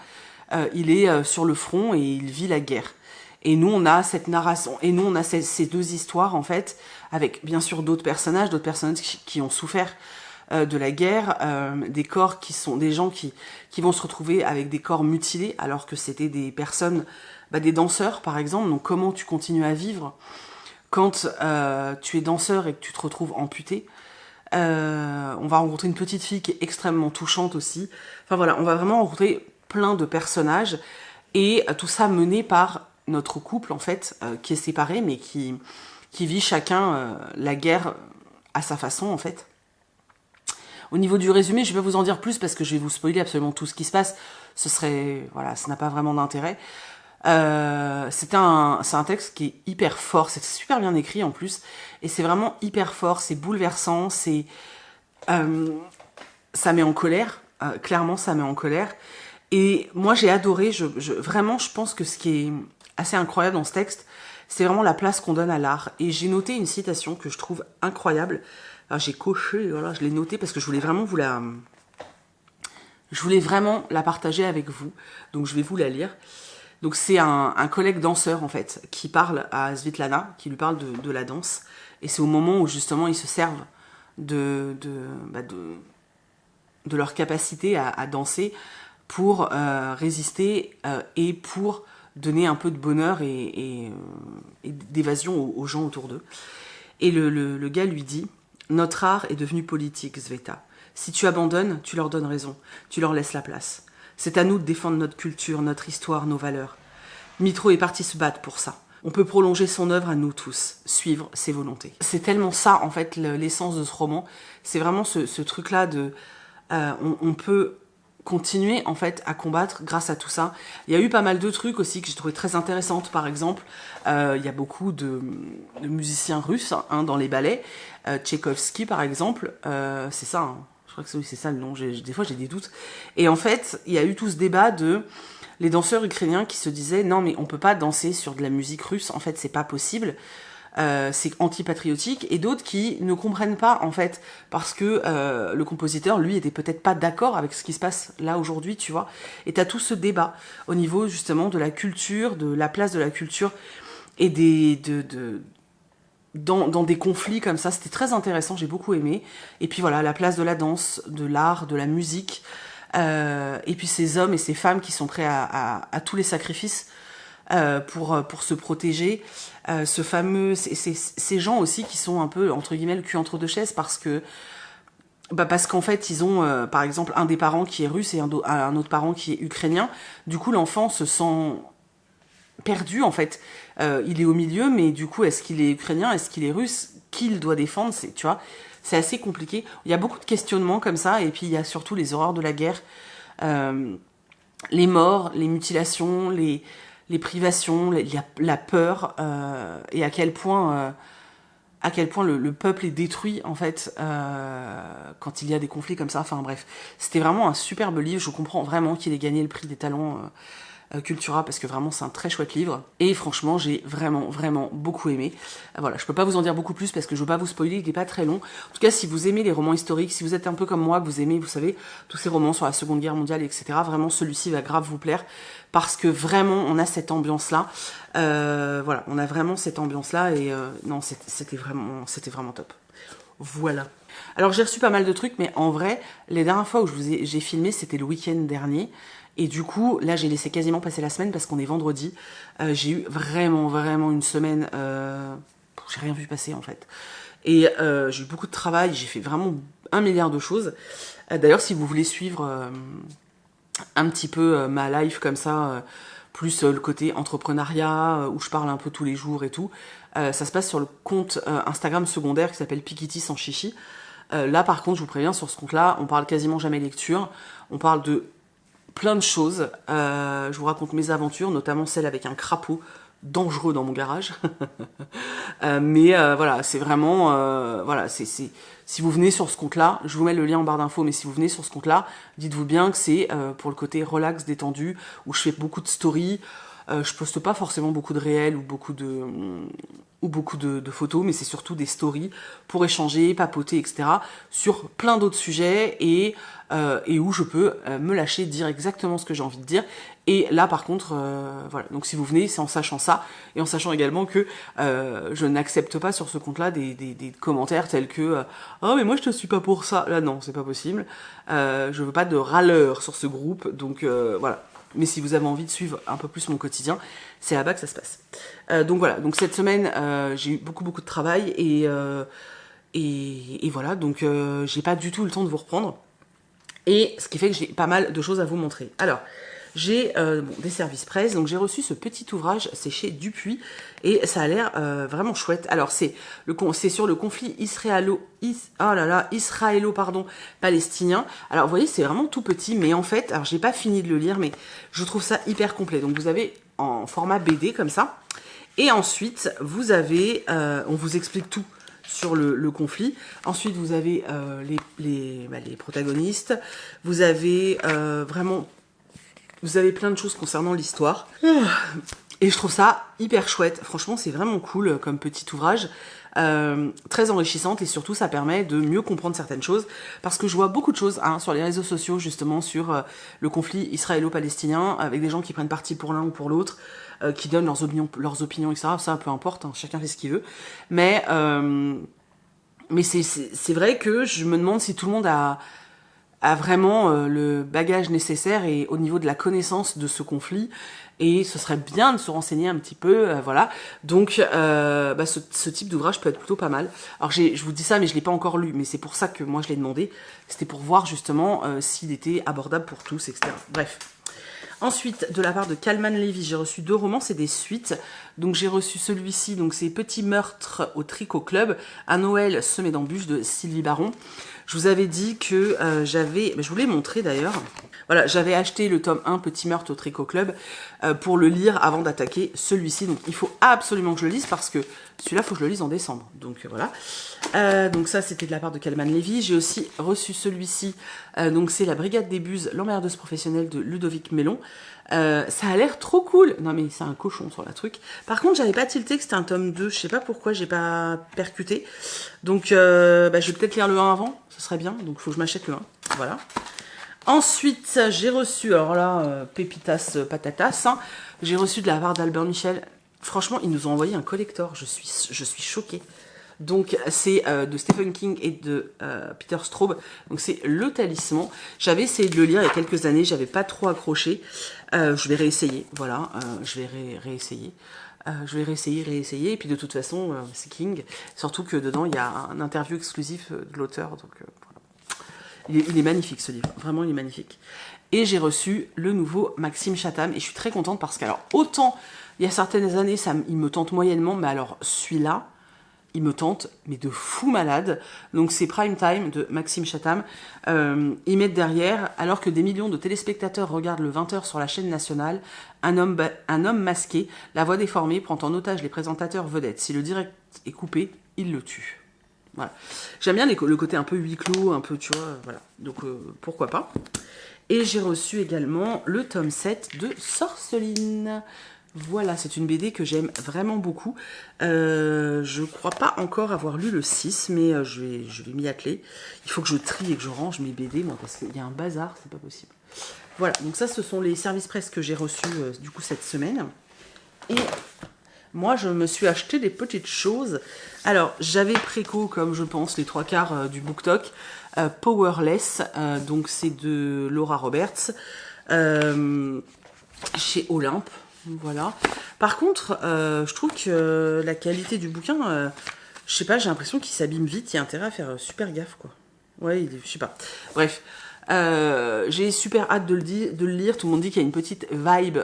Il est sur le front et il vit la guerre. Et nous, on a cette narration, et nous, on a ces deux histoires, en fait, avec bien sûr d'autres personnages qui ont souffert de la guerre, des corps qui sont des gens qui vont se retrouver avec des corps mutilés alors que c'était des personnes, des danseurs par exemple. Donc comment tu continues à vivre quand tu es danseur et que tu te retrouves amputé. On va rencontrer une petite fille qui est extrêmement touchante aussi. Enfin voilà, on va vraiment rencontrer plein de personnages et tout ça mené par notre couple en fait, qui est séparé mais qui vit chacun la guerre à sa façon en fait. Au niveau du résumé, je vais vous en dire plus parce que je vais vous spoiler absolument tout ce qui se passe. Ça n'a pas vraiment d'intérêt. C'est un texte qui est hyper fort, c'est super bien écrit en plus, et c'est vraiment hyper fort, c'est bouleversant, ça met en colère, clairement ça met en colère. Et moi j'ai adoré, vraiment je pense que ce qui est assez incroyable dans ce texte, c'est vraiment la place qu'on donne à l'art. Et j'ai noté une citation que je trouve incroyable. Alors, j'ai coché, voilà, je l'ai notée parce que je voulais vraiment la partager avec vous. Donc je vais vous la lire. Donc c'est un collègue danseur en fait qui parle à Svitlana, qui lui parle de la danse. Et c'est au moment où justement ils se servent de leur capacité à danser pour résister et pour donner un peu de bonheur et d'évasion aux gens autour d'eux. Et le gars lui dit: notre art est devenu politique, Sveta. Si tu abandonnes, tu leur donnes raison. Tu leur laisses la place. C'est à nous de défendre notre culture, notre histoire, nos valeurs. Dmitro est parti se battre pour ça. On peut prolonger son œuvre à nous tous, suivre ses volontés. C'est tellement ça, en fait, l'essence de ce roman. C'est vraiment ce truc-là de... on peut continuer, en fait, à combattre grâce à tout ça. Il y a eu pas mal de trucs aussi que j'ai trouvé très intéressantes. Par exemple, il y a beaucoup de musiciens russes dans les ballets. Tchaïkovski, par exemple, c'est ça, hein. Je crois que c'est ça le nom. Des fois, j'ai des doutes. Et en fait, il y a eu tout ce débat de les danseurs ukrainiens qui se disaient: non, mais on peut pas danser sur de la musique russe. En fait, c'est pas possible. C'est anti-patriotique. Et d'autres qui ne comprennent pas, en fait, parce que le compositeur, lui, était peut-être pas d'accord avec ce qui se passe là aujourd'hui, tu vois. Et t'as tout ce débat au niveau, justement, de la culture, de la place de la culture et dans des conflits comme ça. C'était très intéressant, j'ai beaucoup aimé. Et puis voilà, la place de la danse, de l'art, de la musique, et puis ces hommes et ces femmes qui sont prêts à tous les sacrifices pour se protéger. Ces gens aussi qui sont un peu, entre guillemets, le cul entre deux chaises parce qu'en fait, ils ont, par exemple, un des parents qui est russe et un autre parent qui est ukrainien. Du coup, l'enfant se sent perdu, en fait. Il est au milieu, mais du coup, est-ce qu'il est ukrainien, est-ce qu'il est russe, qui il doit défendre, tu vois, c'est assez compliqué. Il y a beaucoup de questionnements comme ça, et puis il y a surtout les horreurs de la guerre, les morts, les mutilations, les privations, la peur, et à quel point le peuple est détruit, en fait, quand il y a des conflits comme ça. Enfin bref, c'était vraiment un superbe livre. Je comprends vraiment qu'il ait gagné le prix des talents Cultura, parce que vraiment c'est un très chouette livre et franchement j'ai vraiment beaucoup aimé. Voilà, je peux pas vous en dire beaucoup plus parce que je veux pas vous spoiler, il est pas très long. En tout cas, si vous aimez les romans historiques, si vous êtes un peu comme moi, que vous aimez, vous savez, tous ces romans sur la Seconde Guerre mondiale, etc., vraiment celui-ci va grave vous plaire parce que vraiment on a cette ambiance là. Voilà, on a vraiment cette ambiance là et non, c'était vraiment top. Voilà. Alors j'ai reçu pas mal de trucs, mais en vrai, les dernières fois où j'ai filmé, c'était le week-end dernier. Et du coup, là, j'ai laissé quasiment passer la semaine parce qu'on est vendredi. J'ai eu vraiment une semaine... j'ai rien vu passer, en fait. Et j'ai eu beaucoup de travail, j'ai fait vraiment 1 milliard de choses. D'ailleurs, si vous voulez suivre un petit peu ma life comme ça, plus le côté entrepreneuriat, où je parle un peu tous les jours et tout, ça se passe sur le compte Instagram secondaire qui s'appelle Pikiti sans chichi. Là, par contre, je vous préviens, sur ce compte-là, on parle quasiment jamais lecture. On parle de plein de choses. Je vous raconte mes aventures, notamment celle avec un crapaud dangereux dans mon garage. Mais voilà, c'est vraiment... voilà, si vous venez sur ce compte-là, je vous mets le lien en barre d'infos, mais si vous venez sur ce compte-là, dites-vous bien que c'est pour le côté relax, détendu, où je fais beaucoup de stories. Je poste pas forcément beaucoup de réels ou beaucoup de photos, mais c'est surtout des stories pour échanger, papoter, etc. sur plein d'autres sujets et où je peux me lâcher, dire exactement ce que j'ai envie de dire. Et là, par contre, voilà. Donc, si vous venez, c'est en sachant ça et en sachant également que je n'accepte pas sur ce compte-là des commentaires tels que oh mais moi je te suis pas pour ça. Là, non, c'est pas possible. Je veux pas de râleurs sur ce groupe, donc voilà. Mais si vous avez envie de suivre un peu plus mon quotidien, c'est là-bas que ça se passe. Donc voilà, donc cette semaine, j'ai eu beaucoup de travail et voilà, donc j'ai pas du tout le temps de vous reprendre. Et ce qui fait que j'ai pas mal de choses à vous montrer. Alors, j'ai des services presse, donc j'ai reçu ce petit ouvrage, c'est chez Dupuis, et ça a l'air vraiment chouette. Alors c'est sur le conflit israélo-palestinien. Alors vous voyez, c'est vraiment tout petit, mais en fait, alors j'ai pas fini de le lire, mais je trouve ça hyper complet. Donc vous avez en format BD comme ça, et ensuite vous avez, on vous explique tout sur le conflit. Ensuite, vous avez les protagonistes. Vous avez vous avez plein de choses concernant l'histoire. Et je trouve ça hyper chouette. Franchement, c'est vraiment cool comme petit ouvrage. Très enrichissante et surtout, ça permet de mieux comprendre certaines choses. Parce que je vois beaucoup de choses sur les réseaux sociaux, justement, sur le conflit israélo-palestinien, avec des gens qui prennent parti pour l'un ou pour l'autre, qui donnent leurs opinions, etc. Ça, peu importe, hein, chacun fait ce qu'il veut. Mais c'est vrai que je me demande si tout le monde a vraiment le bagage nécessaire et au niveau de la connaissance de ce conflit, et ce serait bien de se renseigner un petit peu, voilà. Donc ce type d'ouvrage peut être plutôt pas mal. Alors je vous dis ça, mais je l'ai pas encore lu, mais c'est pour ça que moi je l'ai demandé. C'était pour voir justement s'il était abordable pour tous, etc. Bref. Ensuite, de la part de Kalman Levy, j'ai reçu 2 romans, c'est des suites. Donc j'ai reçu celui-ci, donc c'est Petit meurtre au Tricot Club, un Noël semé d'embûches de Sylvie Baron. Je vous avais dit que je vous l'ai montré d'ailleurs. Voilà, j'avais acheté le tome 1, Petit meurtre au Tricot Club, pour le lire avant d'attaquer celui-ci. Donc il faut absolument que je le lise parce que celui-là, il faut que je le lise en décembre. Donc voilà. Donc ça, c'était de la part de Kalman Levy. J'ai aussi reçu celui-ci. Donc c'est La Brigade des Buses, l'emmerdeuse professionnelle de Ludovic Mélon. Ça a l'air trop cool. Non mais c'est un cochon sur la truc. Par contre, j'avais pas tilté que c'était un tome 2. Je sais pas pourquoi j'ai pas percuté. Donc je vais peut-être lire le 1 avant. Ce serait bien. Donc il faut que je m'achète le 1. Voilà. Ensuite, j'ai reçu, alors là, pépitas patatas, hein, j'ai reçu de la part d'Albert Michel. Franchement, ils nous ont envoyé un collector. Je suis choquée. Donc c'est de Stephen King et de Peter Straub. Donc c'est Le Talisman. J'avais essayé de le lire il y a quelques années, j'avais pas trop accroché. Je vais réessayer, voilà, je vais réessayer. Je vais réessayer, et puis de toute façon, c'est King. Surtout que dedans, il y a un interview exclusif de l'auteur, donc voilà. Il est magnifique ce livre, vraiment il est magnifique. Et j'ai reçu le nouveau Maxime Chatham, et je suis très contente parce que, alors, autant il y a certaines années, il me tente moyennement, mais alors celui-là, il me tente, mais de fou malade. Donc c'est Prime Time de Maxime Chatham. Ils mettent derrière, alors que des millions de téléspectateurs regardent le 20h sur la chaîne nationale, un homme masqué, la voix déformée, prend en otage les présentateurs vedettes. Si le direct est coupé, il le tue. Voilà. J'aime bien le côté un peu huis clos, un peu, tu vois, voilà. Donc pourquoi pas. Et j'ai reçu également le tome 7 de Sorceline. Voilà, c'est une BD que j'aime vraiment beaucoup. Je crois pas encore avoir lu le 6, mais je vais m'y atteler. Il faut que je trie et que je range mes BD, moi, parce qu'il y a un bazar, c'est pas possible. Voilà, donc ça, ce sont les services presse que j'ai reçus, du coup, cette semaine. Et moi je me suis acheté des petites choses. Alors j'avais préco, comme je pense les 3/4 du BookTok, Powerless, donc c'est de Laura Roberts, chez Olympe, voilà. Par contre, je trouve que la qualité du bouquin, je sais pas, j'ai l'impression qu'il s'abîme vite, il y a intérêt à faire super gaffe, quoi. Ouais, je sais pas. Bref, j'ai super hâte de le lire. Tout le monde dit qu'il y a une petite vibe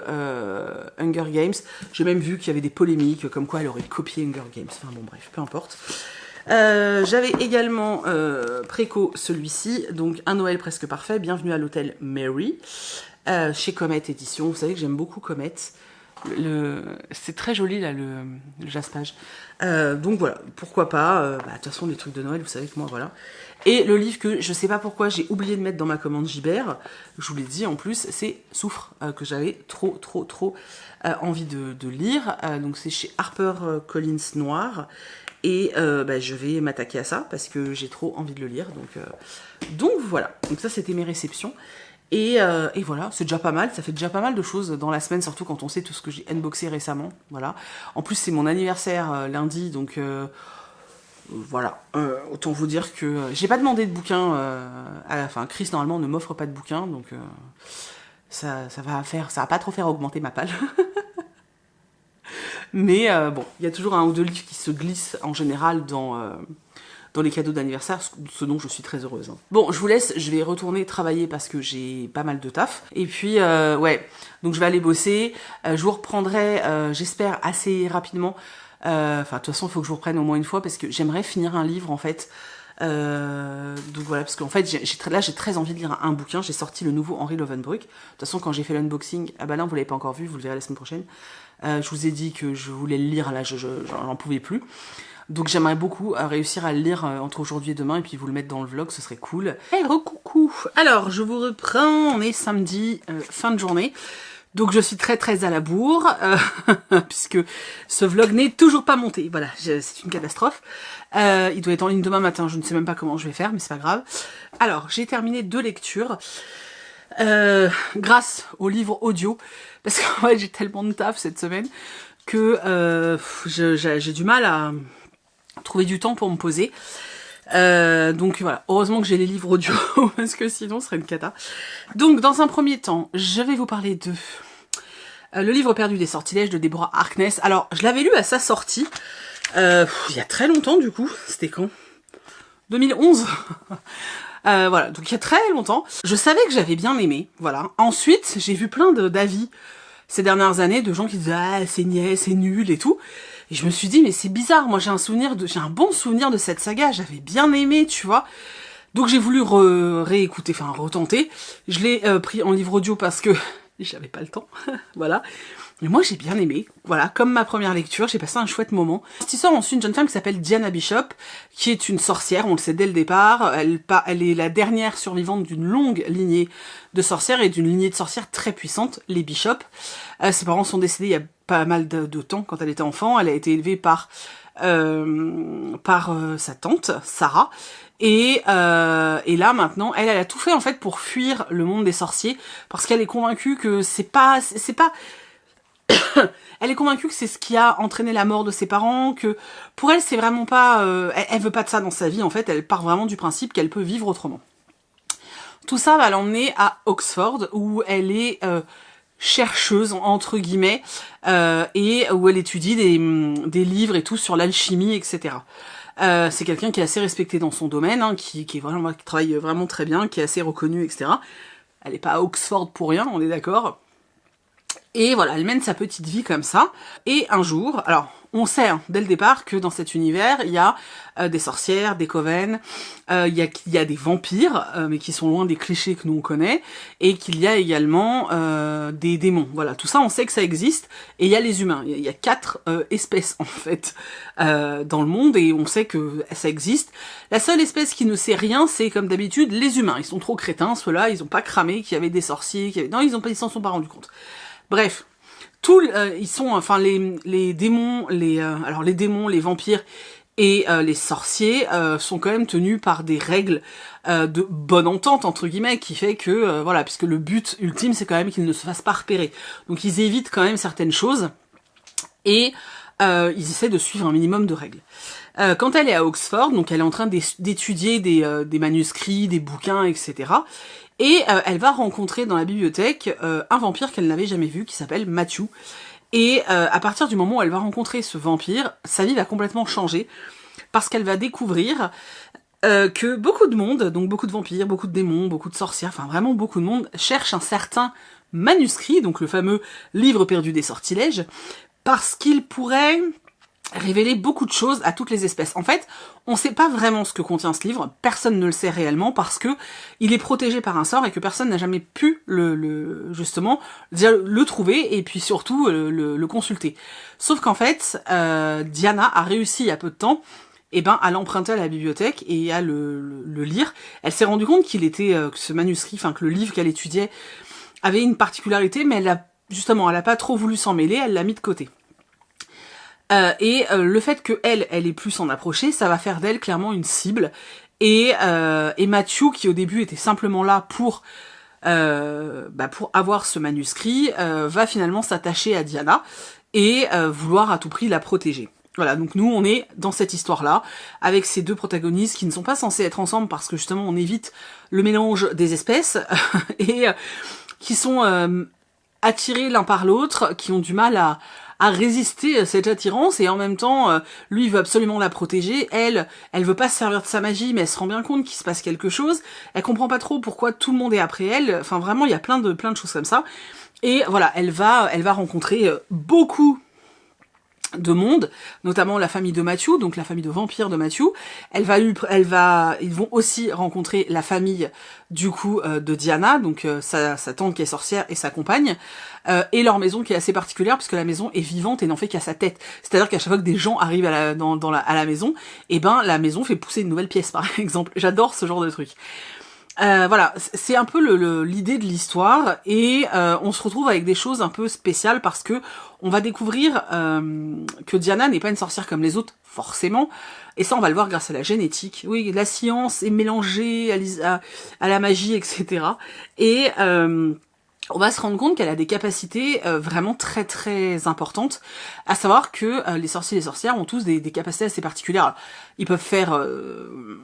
Hunger Games. J'ai même vu qu'il y avait des polémiques, comme quoi elle aurait copié Hunger Games. Enfin bon, bref, peu importe. J'avais également préco celui-ci, donc Un Noël presque parfait, Bienvenue à l'hôtel Mary, chez Comet Édition. Vous savez que j'aime beaucoup Comet. C'est très joli là le jaspage. Donc voilà, pourquoi pas. De toute façon les trucs de Noël, vous savez que moi voilà. Et le livre que je sais pas pourquoi j'ai oublié de mettre dans ma commande Gibert, je vous l'ai dit en plus, c'est Souffre, que j'avais trop envie de lire. Donc c'est chez HarperCollins Noir. Et je vais m'attaquer à ça parce que j'ai trop envie de le lire. Donc voilà, donc ça c'était mes réceptions. Et voilà, c'est déjà pas mal, ça fait déjà pas mal de choses dans la semaine, surtout quand on sait tout ce que j'ai unboxé récemment, voilà. En plus, c'est mon anniversaire lundi, donc voilà. Autant vous dire que j'ai pas demandé de bouquin, enfin, Chris, normalement, ne m'offre pas de bouquin, donc ça va pas trop faire augmenter ma palle. Mais bon, il y a toujours un ou deux livres qui se glissent en général dans les cadeaux d'anniversaire, ce dont je suis très heureuse. Bon, je vous laisse, je vais retourner travailler parce que j'ai pas mal de taf. Et puis, ouais, donc je vais aller bosser. Je vous reprendrai, j'espère, assez rapidement. Enfin, de toute façon, il faut que je vous reprenne au moins une fois parce que j'aimerais finir un livre, en fait. Donc voilà, parce qu'en fait, j'ai très envie de lire un bouquin. J'ai sorti le nouveau Henri Lovenbruck. De toute façon, quand j'ai fait l'unboxing, ah bah là, vous l'avez pas encore vu, vous le verrez la semaine prochaine. Je vous ai dit que je voulais le lire, là, j'en pouvais plus. Donc j'aimerais beaucoup réussir à le lire entre aujourd'hui et demain et puis vous le mettre dans le vlog, ce serait cool. Hey, recoucou. Alors, je vous reprends, on est samedi, fin de journée. Donc je suis très à la bourre, puisque ce vlog n'est toujours pas monté. Voilà, c'est une catastrophe. Il doit être en ligne demain matin, je ne sais même pas comment je vais faire, mais c'est pas grave. Alors, j'ai terminé 2 lectures. Grâce au livre audio, parce qu'en fait j'ai tellement de taf cette semaine que j'ai du mal à trouver du temps pour me poser. Donc voilà, heureusement que j'ai les livres audio parce que sinon ce serait une cata. Donc dans un premier temps, je vais vous parler de Le livre perdu des sortilèges de Deborah Harkness. Alors je l'avais lu à sa sortie il y a très longtemps du coup, c'était quand 2011. Voilà, donc il y a très longtemps. Je savais que j'avais bien aimé, voilà. Ensuite, j'ai vu plein d'avis ces dernières années de gens qui disaient « Ah, c'est niais, c'est nul et tout ». Et je me suis dit « Mais c'est bizarre, moi j'ai un bon souvenir de cette saga, j'avais bien aimé, tu vois ». Donc j'ai voulu réécouter, enfin retenter. Je l'ai pris en livre audio parce que j'avais pas le temps, voilà. Mais moi j'ai bien aimé, voilà, comme ma première lecture, j'ai passé un chouette moment. Cette histoire, on suit une jeune femme qui s'appelle Diana Bishop, qui est une sorcière, on le sait dès le départ. Elle est la dernière survivante d'une longue lignée de sorcières et d'une lignée de sorcières très puissante, les Bishop. Ses parents sont décédés il y a pas mal de temps quand elle était enfant. Elle a été élevée par sa tante, Sarah. Et là maintenant, elle a tout fait en fait pour fuir le monde des sorciers, parce qu'elle est convaincue que c'est pas elle est convaincue que c'est ce qui a entraîné la mort de ses parents, que pour elle c'est vraiment pas... elle veut pas de ça dans sa vie en fait, elle part vraiment du principe qu'elle peut vivre autrement. Tout ça va l'emmener à Oxford où elle est chercheuse entre guillemets et où elle étudie des livres et tout sur l'alchimie, etc. C'est quelqu'un qui est assez respecté dans son domaine, hein, qui travaille vraiment très bien, qui est assez reconnu, etc. Elle est pas à Oxford pour rien, on est d'accord. Et voilà, elle mène sa petite vie comme ça. Et un jour, alors on sait hein, dès le départ que dans cet univers, il y a des sorcières, des coven, il y a des vampires, mais qui sont loin des clichés que nous on connaît, et qu'il y a également des démons. Voilà, tout ça on sait que ça existe. Et il y a les humains. Il y a 4 espèces en fait dans le monde, et on sait que ça existe. La seule espèce qui ne sait rien, c'est comme d'habitude les humains. Ils sont trop crétins, ceux-là, ils ont pas cramé qu'il y avait des sorciers, non, ils s'en sont pas rendus compte. Bref, ils sont, enfin les démons, alors les démons, les vampires et les sorciers sont quand même tenus par des règles de bonne entente entre guillemets, qui fait que voilà, puisque le but ultime c'est quand même qu'ils ne se fassent pas repérer. Donc ils évitent quand même certaines choses. Et ils essaient de suivre un minimum de règles. Quand elle est à Oxford, donc elle est en train d'étudier des manuscrits, des bouquins, etc. Et elle va rencontrer dans la bibliothèque un vampire qu'elle n'avait jamais vu, qui s'appelle Matthew. Et à partir du moment où elle va rencontrer ce vampire, sa vie va complètement changer, parce qu'elle va découvrir que beaucoup de monde, donc beaucoup de vampires, beaucoup de démons, beaucoup de sorcières, enfin vraiment beaucoup de monde, cherche un certain manuscrit, donc le fameux livre perdu des sortilèges, parce qu'il pourrait révéler beaucoup de choses à toutes les espèces. En fait, on sait pas vraiment ce que contient ce livre, personne ne le sait réellement parce que il est protégé par un sort et que personne n'a jamais pu justement déjà le trouver et puis surtout le consulter. Sauf qu'en fait, Diana a réussi il y a peu de temps à l'emprunter à la bibliothèque et à le lire. Elle s'est rendue compte qu'il était que ce manuscrit, enfin que le livre qu'elle étudiait avait une particularité, mais elle a pas trop voulu s'en mêler, elle l'a mis de côté. Le fait que elle ait pu s'en approcher, ça va faire d'elle clairement une cible. Et Matthew, qui au début était simplement là pour avoir ce manuscrit, va finalement s'attacher à Diana et vouloir à tout prix la protéger. Voilà, donc nous on est dans cette histoire-là, avec ces deux protagonistes qui ne sont pas censés être ensemble parce que justement on évite le mélange des espèces, et qui sont attirés l'un par l'autre, qui ont du mal à résister à cette attirance, et en même temps, lui il veut absolument la protéger, elle veut pas se servir de sa magie, mais elle se rend bien compte qu'il se passe quelque chose, elle comprend pas trop pourquoi tout le monde est après elle, enfin vraiment il y a plein de choses comme ça, et voilà, elle va rencontrer beaucoup de monde, notamment la famille de Matthew, donc la famille de vampires de Matthew. Ils vont aussi rencontrer la famille du coup de Diana, donc sa tante qui est sorcière et sa compagne, et leur maison qui est assez particulière puisque la maison est vivante et n'en fait qu'à sa tête. C'est-à-dire qu'à chaque fois que des gens arrivent à la maison, la maison fait pousser une nouvelle pièce par exemple. J'adore ce genre de truc. Voilà, c'est un peu l'idée de l'histoire, et on se retrouve avec des choses un peu spéciales parce que on va découvrir que Diana n'est pas une sorcière comme les autres, forcément, et ça on va le voir grâce à la génétique. Oui, la science est mélangée à la magie, etc. Et on va se rendre compte qu'elle a des capacités vraiment très très importantes, à savoir que les sorciers et les sorcières ont tous des capacités assez particulières. Alors, ils peuvent faire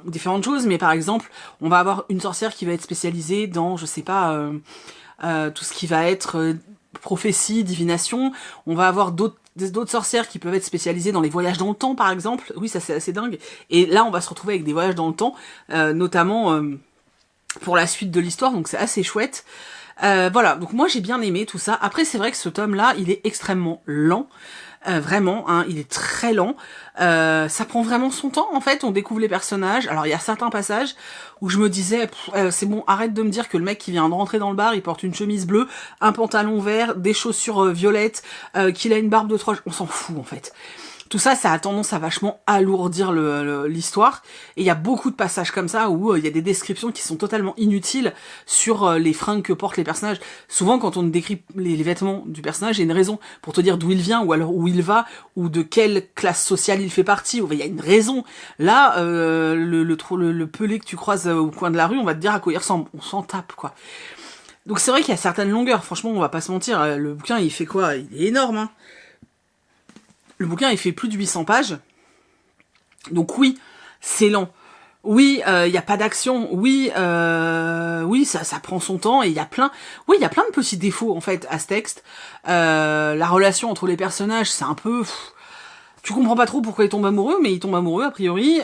différentes choses, mais par exemple, on va avoir une sorcière qui va être spécialisée dans, je sais pas, tout ce qui va être prophétie, divination. On va avoir d'autres sorcières qui peuvent être spécialisées dans les voyages dans le temps, par exemple. Oui, ça c'est assez dingue. Et là, on va se retrouver avec des voyages dans le temps, notamment pour la suite de l'histoire, donc c'est assez chouette. Voilà, donc moi j'ai bien aimé tout ça. Après c'est vrai que ce tome-là, il est extrêmement lent. Vraiment, hein, il est très lent. Ça prend vraiment son temps, en fait. On découvre les personnages. Alors, il y a certains passages où je me disais, c'est bon, arrête de me dire que le mec qui vient de rentrer dans le bar, il porte une chemise bleue, un pantalon vert, des chaussures violettes, qu'il a une barbe de 3... On s'en fout, en fait. Tout ça, ça a tendance à vachement alourdir l'histoire. Et il y a beaucoup de passages comme ça où il y a des descriptions qui sont totalement inutiles sur les fringues que portent les personnages. Souvent, quand on décrit les vêtements du personnage, il y a une raison pour te dire d'où il vient, ou alors où il va, ou de quelle classe sociale il fait partie. Il y a une raison. Là, le pelé que tu croises au coin de la rue, on va te dire à quoi il ressemble. On s'en tape, quoi. Donc c'est vrai qu'il y a certaines longueurs. Franchement, on va pas se mentir. Le bouquin, il fait quoi? Il est énorme, hein. Le bouquin, il fait plus de 800 pages. Donc oui, c'est lent. Oui, il y a pas d'action. Oui, ça prend son temps, et il y a plein de petits défauts en fait à ce texte. La relation entre les personnages, c'est un peu... Tu comprends pas trop pourquoi ils tombent amoureux, mais ils tombent amoureux a priori.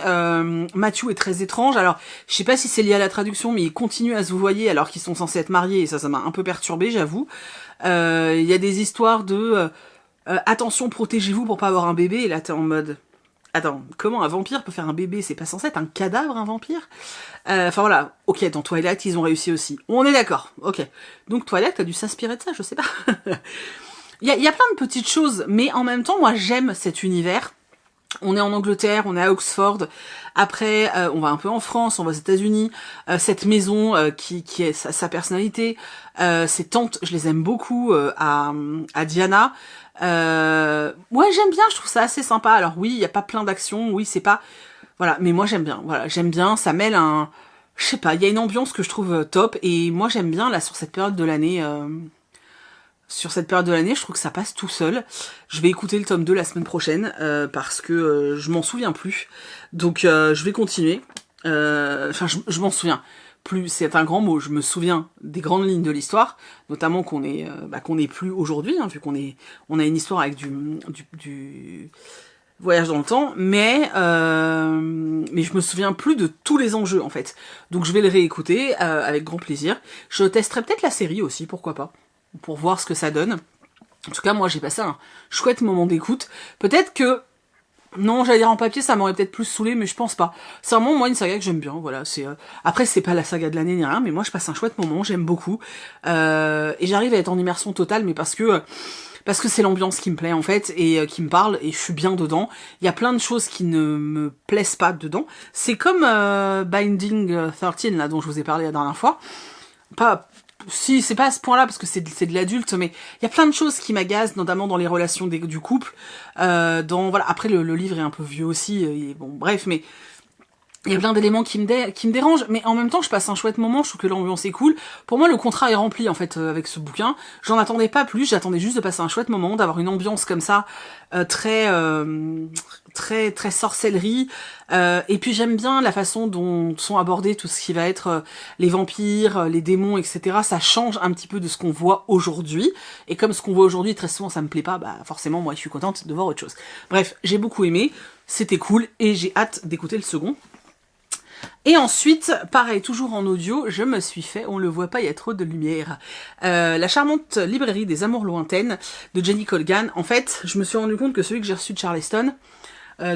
Matthew est très étrange. Alors, je sais pas si c'est lié à la traduction, mais ils continuent à se vouvoyer alors qu'ils sont censés être mariés, et ça m'a un peu perturbé, j'avoue. Il y a des histoires de... attention, protégez-vous pour pas avoir un bébé, et là t'es en mode... Attends, comment un vampire peut faire un bébé? C'est pas censé être un cadavre, un vampire? Enfin voilà, ok, dans Twilight, ils ont réussi aussi. On est d'accord, ok. Donc Twilight a dû s'inspirer de ça, je sais pas. Il y a plein de petites choses, mais en même temps, moi j'aime cet univers. On est en Angleterre, on est à Oxford. Après, on va un peu en France, on va aux États-Unis. Cette maison qui est sa personnalité, ses tantes, je les aime beaucoup. À Diana, ouais, j'aime bien. Je trouve ça assez sympa. Alors oui, il y a pas plein d'actions. Oui, c'est pas, voilà. Mais moi j'aime bien. Voilà, j'aime bien. Ça mêle un, je sais pas. Il y a une ambiance que je trouve top. Et moi j'aime bien là sur cette période de l'année. sur cette période de l'année, je trouve que ça passe tout seul. Je vais écouter le tome 2 la semaine prochaine, parce que je m'en souviens plus. Donc je vais continuer. Enfin, je m'en souviens plus, c'est un grand mot. Je me souviens des grandes lignes de l'histoire, notamment qu'on est plus aujourd'hui, hein, vu on a une histoire avec du voyage dans le temps, mais je me souviens plus de tous les enjeux en fait. Donc je vais le réécouter avec grand plaisir. Je testerai peut-être la série aussi, pourquoi pas, pour voir ce que ça donne. En tout cas, moi j'ai passé un chouette moment d'écoute. Peut-être que non, j'allais dire en papier, ça m'aurait peut-être plus saoulé, mais je pense pas. C'est vraiment, moi, une saga que j'aime bien, voilà. Après, c'est pas la saga de l'année ni rien, mais moi, je passe un chouette moment, j'aime beaucoup. Et j'arrive à être en immersion totale, mais parce que c'est l'ambiance qui me plaît, en fait, et qui me parle, et je suis bien dedans. Il y a plein de choses qui ne me plaisent pas dedans. C'est comme Binding 13, là, dont je vous ai parlé la dernière fois. Si, c'est pas à ce point-là, parce que c'est de l'adulte, mais il y a plein de choses qui m'agacent, notamment dans les relations du couple. Voilà. Après, le livre est un peu vieux aussi, bon, bref, mais il y a plein d'éléments qui me dérangent, mais en même temps, je passe un chouette moment, je trouve que l'ambiance est cool. Pour moi, le contrat est rempli, en fait, avec ce bouquin. J'en attendais pas plus, j'attendais juste de passer un chouette moment, d'avoir une ambiance comme ça, très sorcellerie. Et puis j'aime bien la façon dont sont abordés tout ce qui va être les vampires, les démons, etc. Ça change un petit peu de ce qu'on voit aujourd'hui. Et comme ce qu'on voit aujourd'hui, très souvent, ça me plaît pas, bah forcément, moi, je suis contente de voir autre chose. Bref, j'ai beaucoup aimé, c'était cool, et j'ai hâte d'écouter le second. Et ensuite, pareil, toujours en audio, je me suis fait, on le voit pas, il y a trop de lumière, la charmante librairie des amours lointaines de Jenny Colgan. En fait, je me suis rendu compte que celui que j'ai reçu de Charleston,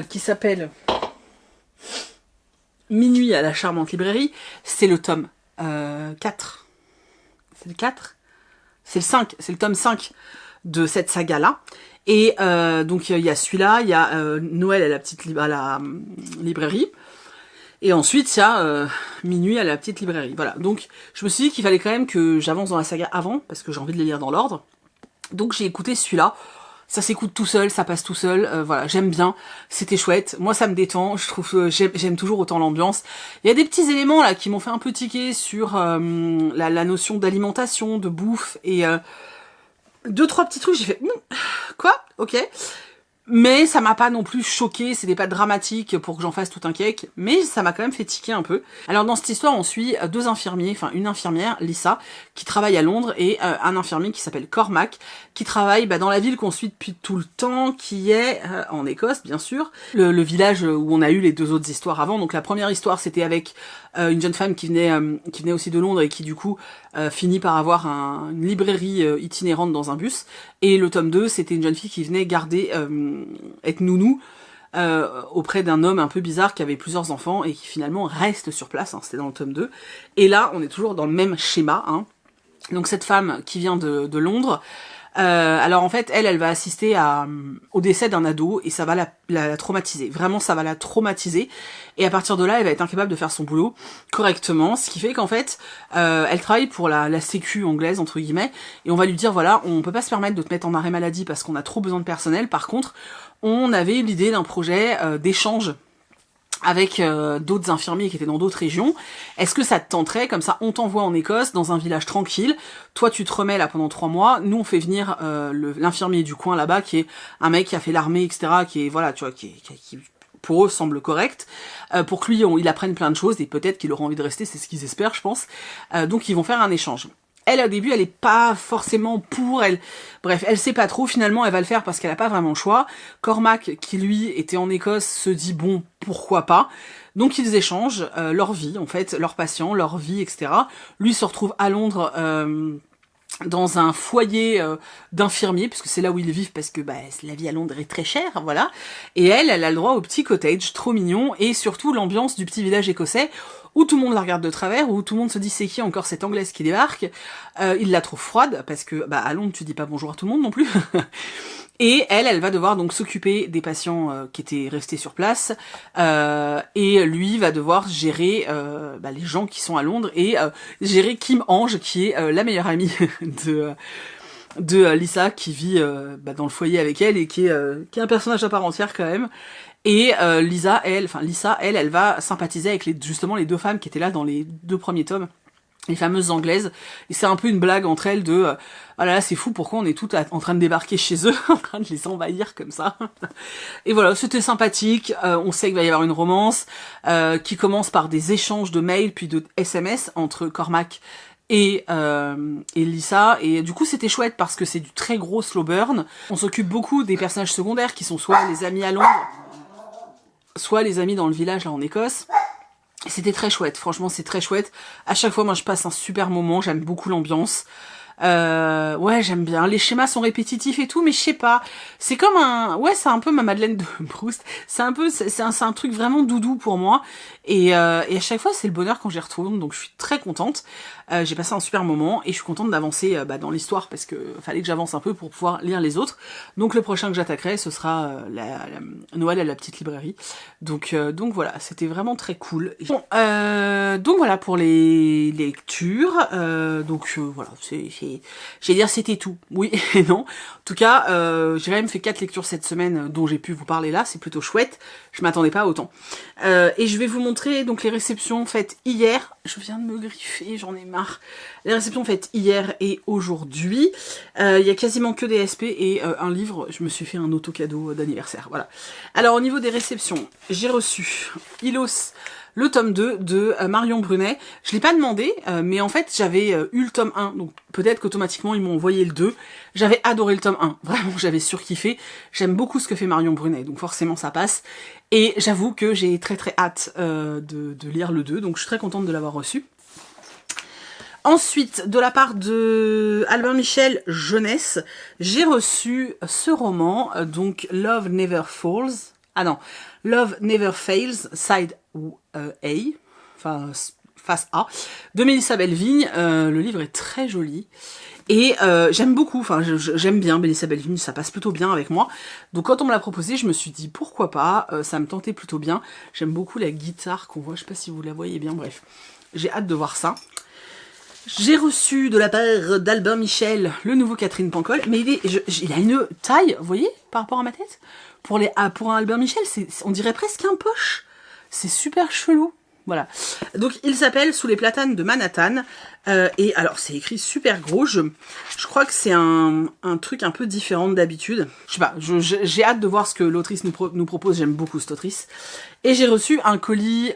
qui s'appelle Minuit à la charmante librairie, c'est le tome 4. C'est le 4 ? C'est le 5, c'est le tome 5 de cette saga-là. Et donc il y a celui-là, il y a Noël à la librairie. Et ensuite, il y a Minuit à la petite librairie. Voilà, donc je me suis dit qu'il fallait quand même que j'avance dans la saga avant, parce que j'ai envie de les lire dans l'ordre. Donc j'ai écouté celui-là. Ça s'écoute tout seul, ça passe tout seul. Voilà, j'aime bien. C'était chouette. Moi, ça me détend. Je trouve, j'aime toujours autant l'ambiance. Il y a des petits éléments là qui m'ont fait un peu tiquer sur la notion d'alimentation, de bouffe et deux trois petits trucs. J'ai fait quoi ? Ok. Mais ça m'a pas non plus choqué, c'était pas dramatique pour que j'en fasse tout un cake, mais ça m'a quand même fait tiquer un peu. Alors dans cette histoire, on suit deux infirmiers, enfin une infirmière, Lisa, qui travaille à Londres, et un infirmier qui s'appelle Cormac, qui travaille dans la ville qu'on suit depuis tout le temps, qui est en Écosse, bien sûr, le village où on a eu les deux autres histoires avant. Donc la première histoire, c'était avec une jeune femme qui venait aussi de Londres et qui du coup finit par avoir une librairie itinérante dans un bus. Et le tome 2, c'était une jeune fille qui venait garder, être nounou auprès d'un homme un peu bizarre qui avait plusieurs enfants et qui finalement reste sur place, hein, c'était dans le tome 2. Et là, on est toujours dans le même schéma. Hein. Donc cette femme qui vient de Londres, alors en fait, elle va assister au décès d'un ado et ça va la traumatiser. Vraiment, ça va la traumatiser. Et à partir de là, elle va être incapable de faire son boulot correctement. Ce qui fait qu'en fait, elle travaille pour la sécu anglaise, entre guillemets. Et on va lui dire, voilà, on peut pas se permettre de te mettre en arrêt maladie parce qu'on a trop besoin de personnel. Par contre, on avait eu l'idée d'un projet d'échange avec d'autres infirmiers qui étaient dans d'autres régions. Est-ce que ça te tenterait? Comme ça, on t'envoie en Écosse, dans un village tranquille. Toi, tu te remets là pendant 3 mois. Nous, on fait venir l'infirmier du coin là-bas, qui est un mec qui a fait l'armée, etc., qui est, voilà, tu vois, qui pour eux semble correct, pour que lui, il apprenne plein de choses, et peut-être qu'il aura envie de rester, c'est ce qu'ils espèrent, je pense. Donc, ils vont faire un échange. Elle, au début, elle est pas forcément pour, bref, elle sait pas trop, finalement, elle va le faire parce qu'elle a pas vraiment le choix. Cormac, qui lui était en Écosse, se dit, bon, pourquoi pas. Donc ils échangent leur vie, en fait, leurs patients, leur vie, etc. Lui se retrouve à Londres, dans un foyer d'infirmiers, puisque c'est là où ils vivent, parce que la vie à Londres est très chère, voilà. Et elle a le droit au petit cottage, trop mignon, et surtout l'ambiance du petit village écossais, où tout le monde la regarde de travers, où tout le monde se dit c'est qui encore cette Anglaise qui débarque. Il la trouve froide, parce que à Londres tu dis pas bonjour à tout le monde non plus. Et elle va devoir donc s'occuper des patients qui étaient restés sur place, et lui va devoir gérer les gens qui sont à Londres, et gérer Kim Ange, qui est la meilleure amie de Lisa, qui vit dans le foyer avec elle, et qui est un personnage à part entière quand même. Et Lisa, elle va sympathiser avec justement les deux femmes qui étaient là dans les 2 premiers tomes, les fameuses anglaises, et c'est un peu une blague entre elles de ah là là c'est fou, pourquoi on est toutes en train de débarquer chez eux, en train de les envahir comme ça. Et voilà, c'était sympathique, on sait qu'il va y avoir une romance qui commence par des échanges de mails puis de SMS entre Cormac et Lisa, et du coup c'était chouette parce que c'est du très gros slow burn. On s'occupe beaucoup des personnages secondaires qui sont soit les amis à Londres, soit les amis dans le village là en Écosse. C'était très chouette, franchement c'est très chouette. À chaque fois moi je passe un super moment, j'aime beaucoup l'ambiance. Ouais, j'aime bien. Les schémas sont répétitifs et tout, mais je sais pas. C'est comme un... Ouais, c'est un peu ma Madeleine de Proust. C'est un peu... C'est un truc vraiment doudou pour moi. Et à chaque fois, c'est le bonheur quand j'y retourne. Donc, je suis très contente. J'ai passé un super moment et je suis contente d'avancer dans l'histoire parce que fallait que j'avance un peu pour pouvoir lire les autres. Donc, le prochain que j'attaquerai, ce sera Noël à la petite librairie. Donc voilà, c'était vraiment très cool. Bon, donc voilà pour les lectures. Voilà, j'allais dire c'était tout. Oui et non. En tout cas, j'ai quand même fait 4 lectures cette semaine dont j'ai pu vous parler là. C'est plutôt chouette. Je m'attendais pas à autant. Et je vais vous montrer donc les réceptions faites hier. Je viens de me griffer, j'en ai marre. Les réceptions faites hier et aujourd'hui. Il y a quasiment que des SP et un livre. Je me suis fait un auto-cadeau d'anniversaire. Voilà. Alors au niveau des réceptions, j'ai reçu Ilos, le tome 2 de Marion Brunet. Je l'ai pas demandé, mais en fait j'avais eu le tome 1, donc peut-être qu'automatiquement ils m'ont envoyé le 2. J'avais adoré le tome 1, vraiment j'avais surkiffé. J'aime beaucoup ce que fait Marion Brunet, donc forcément ça passe. Et j'avoue que j'ai très très hâte de lire le 2, donc je suis très contente de l'avoir reçu. Ensuite, de la part de Albin Michel Jeunesse, j'ai reçu ce roman, donc Love Never Falls. Ah non, Love Never Fails, Side A, enfin face A, de Mélissa Bellevigne. Le livre est très joli. Et j'aime beaucoup, enfin j'aime bien Mélissa Bellevigne, ça passe plutôt bien avec moi. Donc quand on me l'a proposé, je me suis dit pourquoi pas, ça me tentait plutôt bien. J'aime beaucoup la guitare qu'on voit, je sais pas si vous la voyez bien, bref. J'ai hâte de voir ça. J'ai reçu de la part d'Albin Michel le nouveau Catherine Pancol, mais il a une taille, vous voyez, par rapport à ma tête. Pour un Albin Michel, on dirait presque un poche. C'est super chelou. Voilà. Donc il s'appelle Sous les platanes de Manhattan. Et alors c'est écrit super gros. Je crois que c'est un truc un peu différent d'habitude. Je sais pas, j'ai hâte de voir ce que l'autrice nous propose. J'aime beaucoup cette autrice. Et j'ai reçu un colis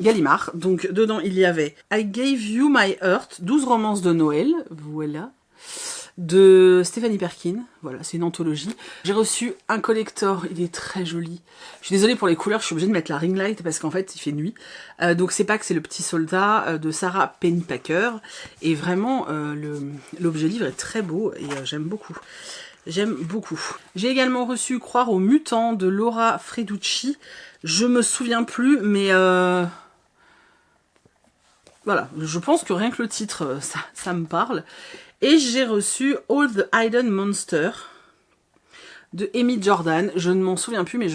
Gallimard. Donc dedans il y avait I Gave You My Heart, 12 romances de Noël. Voilà. De Stéphanie Perkin, voilà, c'est une anthologie. J'ai reçu un collector, il est très joli. Je suis désolée pour les couleurs, je suis obligée de mettre la ring light parce qu'en fait il fait nuit. Donc c'est pas que c'est Le Petit Soldat de Sarah Pennypacker. Et vraiment, l'objet livre est très beau et j'aime beaucoup. J'aime beaucoup. J'ai également reçu Croire aux mutants de Laura Freducci. Je me souviens plus, mais voilà, je pense que rien que le titre, ça me parle. Et j'ai reçu All the Hidden Monsters de Amy Jordan. Je ne m'en souviens plus, mais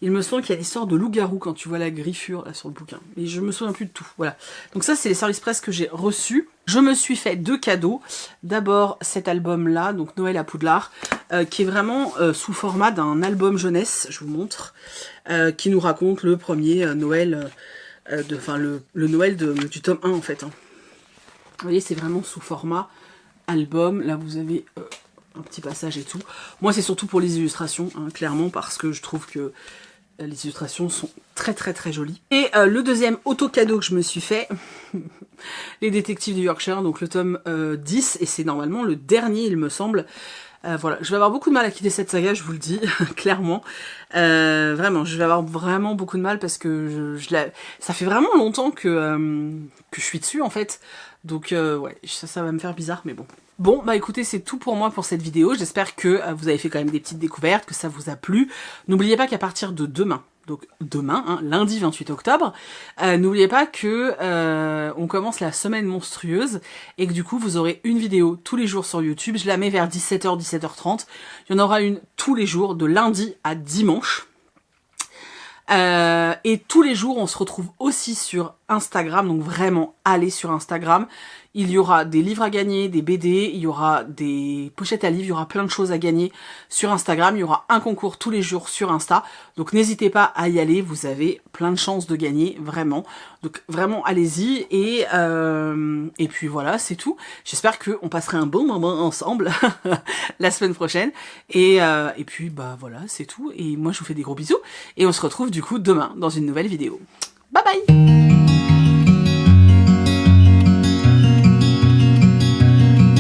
il me semble qu'il y a des sortes de loup-garou quand tu vois la griffure là sur le bouquin. Mais je me souviens plus de tout. Voilà. Donc ça, c'est les services presse que j'ai reçus. Je me suis fait 2 cadeaux. D'abord cet album-là, donc Noël à Poudlard, qui est vraiment sous format d'un album jeunesse, je vous montre, qui nous raconte le premier Noël, le Noël du tome 1 en fait. Hein. Vous voyez, c'est vraiment sous format album. Là vous avez un petit passage et tout. Moi c'est surtout pour les illustrations, hein, clairement, parce que je trouve que les illustrations sont très très très jolies. Et le deuxième auto-cadeau que je me suis fait, Les Détectives du Yorkshire, donc le tome 10, et c'est normalement le dernier il me semble. Voilà, je vais avoir beaucoup de mal à quitter cette saga, je vous le dis, clairement. Vraiment, je vais avoir vraiment beaucoup de mal parce que ça fait vraiment longtemps que je suis dessus en fait. Donc ouais, ça va me faire bizarre, mais bon. Bon, bah écoutez, c'est tout pour moi pour cette vidéo. J'espère que vous avez fait quand même des petites découvertes, que ça vous a plu. N'oubliez pas qu'à partir de demain, donc demain, hein, lundi 28 octobre, n'oubliez pas que on commence la semaine monstrueuse et que du coup vous aurez une vidéo tous les jours sur YouTube. Je la mets vers 17h, 17h30. Il y en aura une tous les jours, de lundi à dimanche. Et tous les jours, on se retrouve aussi sur Instagram, donc vraiment allez sur Instagram. Il y aura des livres à gagner, des BD, il y aura des pochettes à livres, il y aura plein de choses à gagner sur Instagram. Il y aura un concours tous les jours sur Insta. Donc n'hésitez pas à y aller, vous avez plein de chances de gagner, vraiment. Donc vraiment allez-y et puis voilà, c'est tout. J'espère qu'on passera un bon moment ensemble la semaine prochaine. Et puis bah voilà, c'est tout. Et moi je vous fais des gros bisous et on se retrouve du coup demain dans une nouvelle vidéo. Bye bye!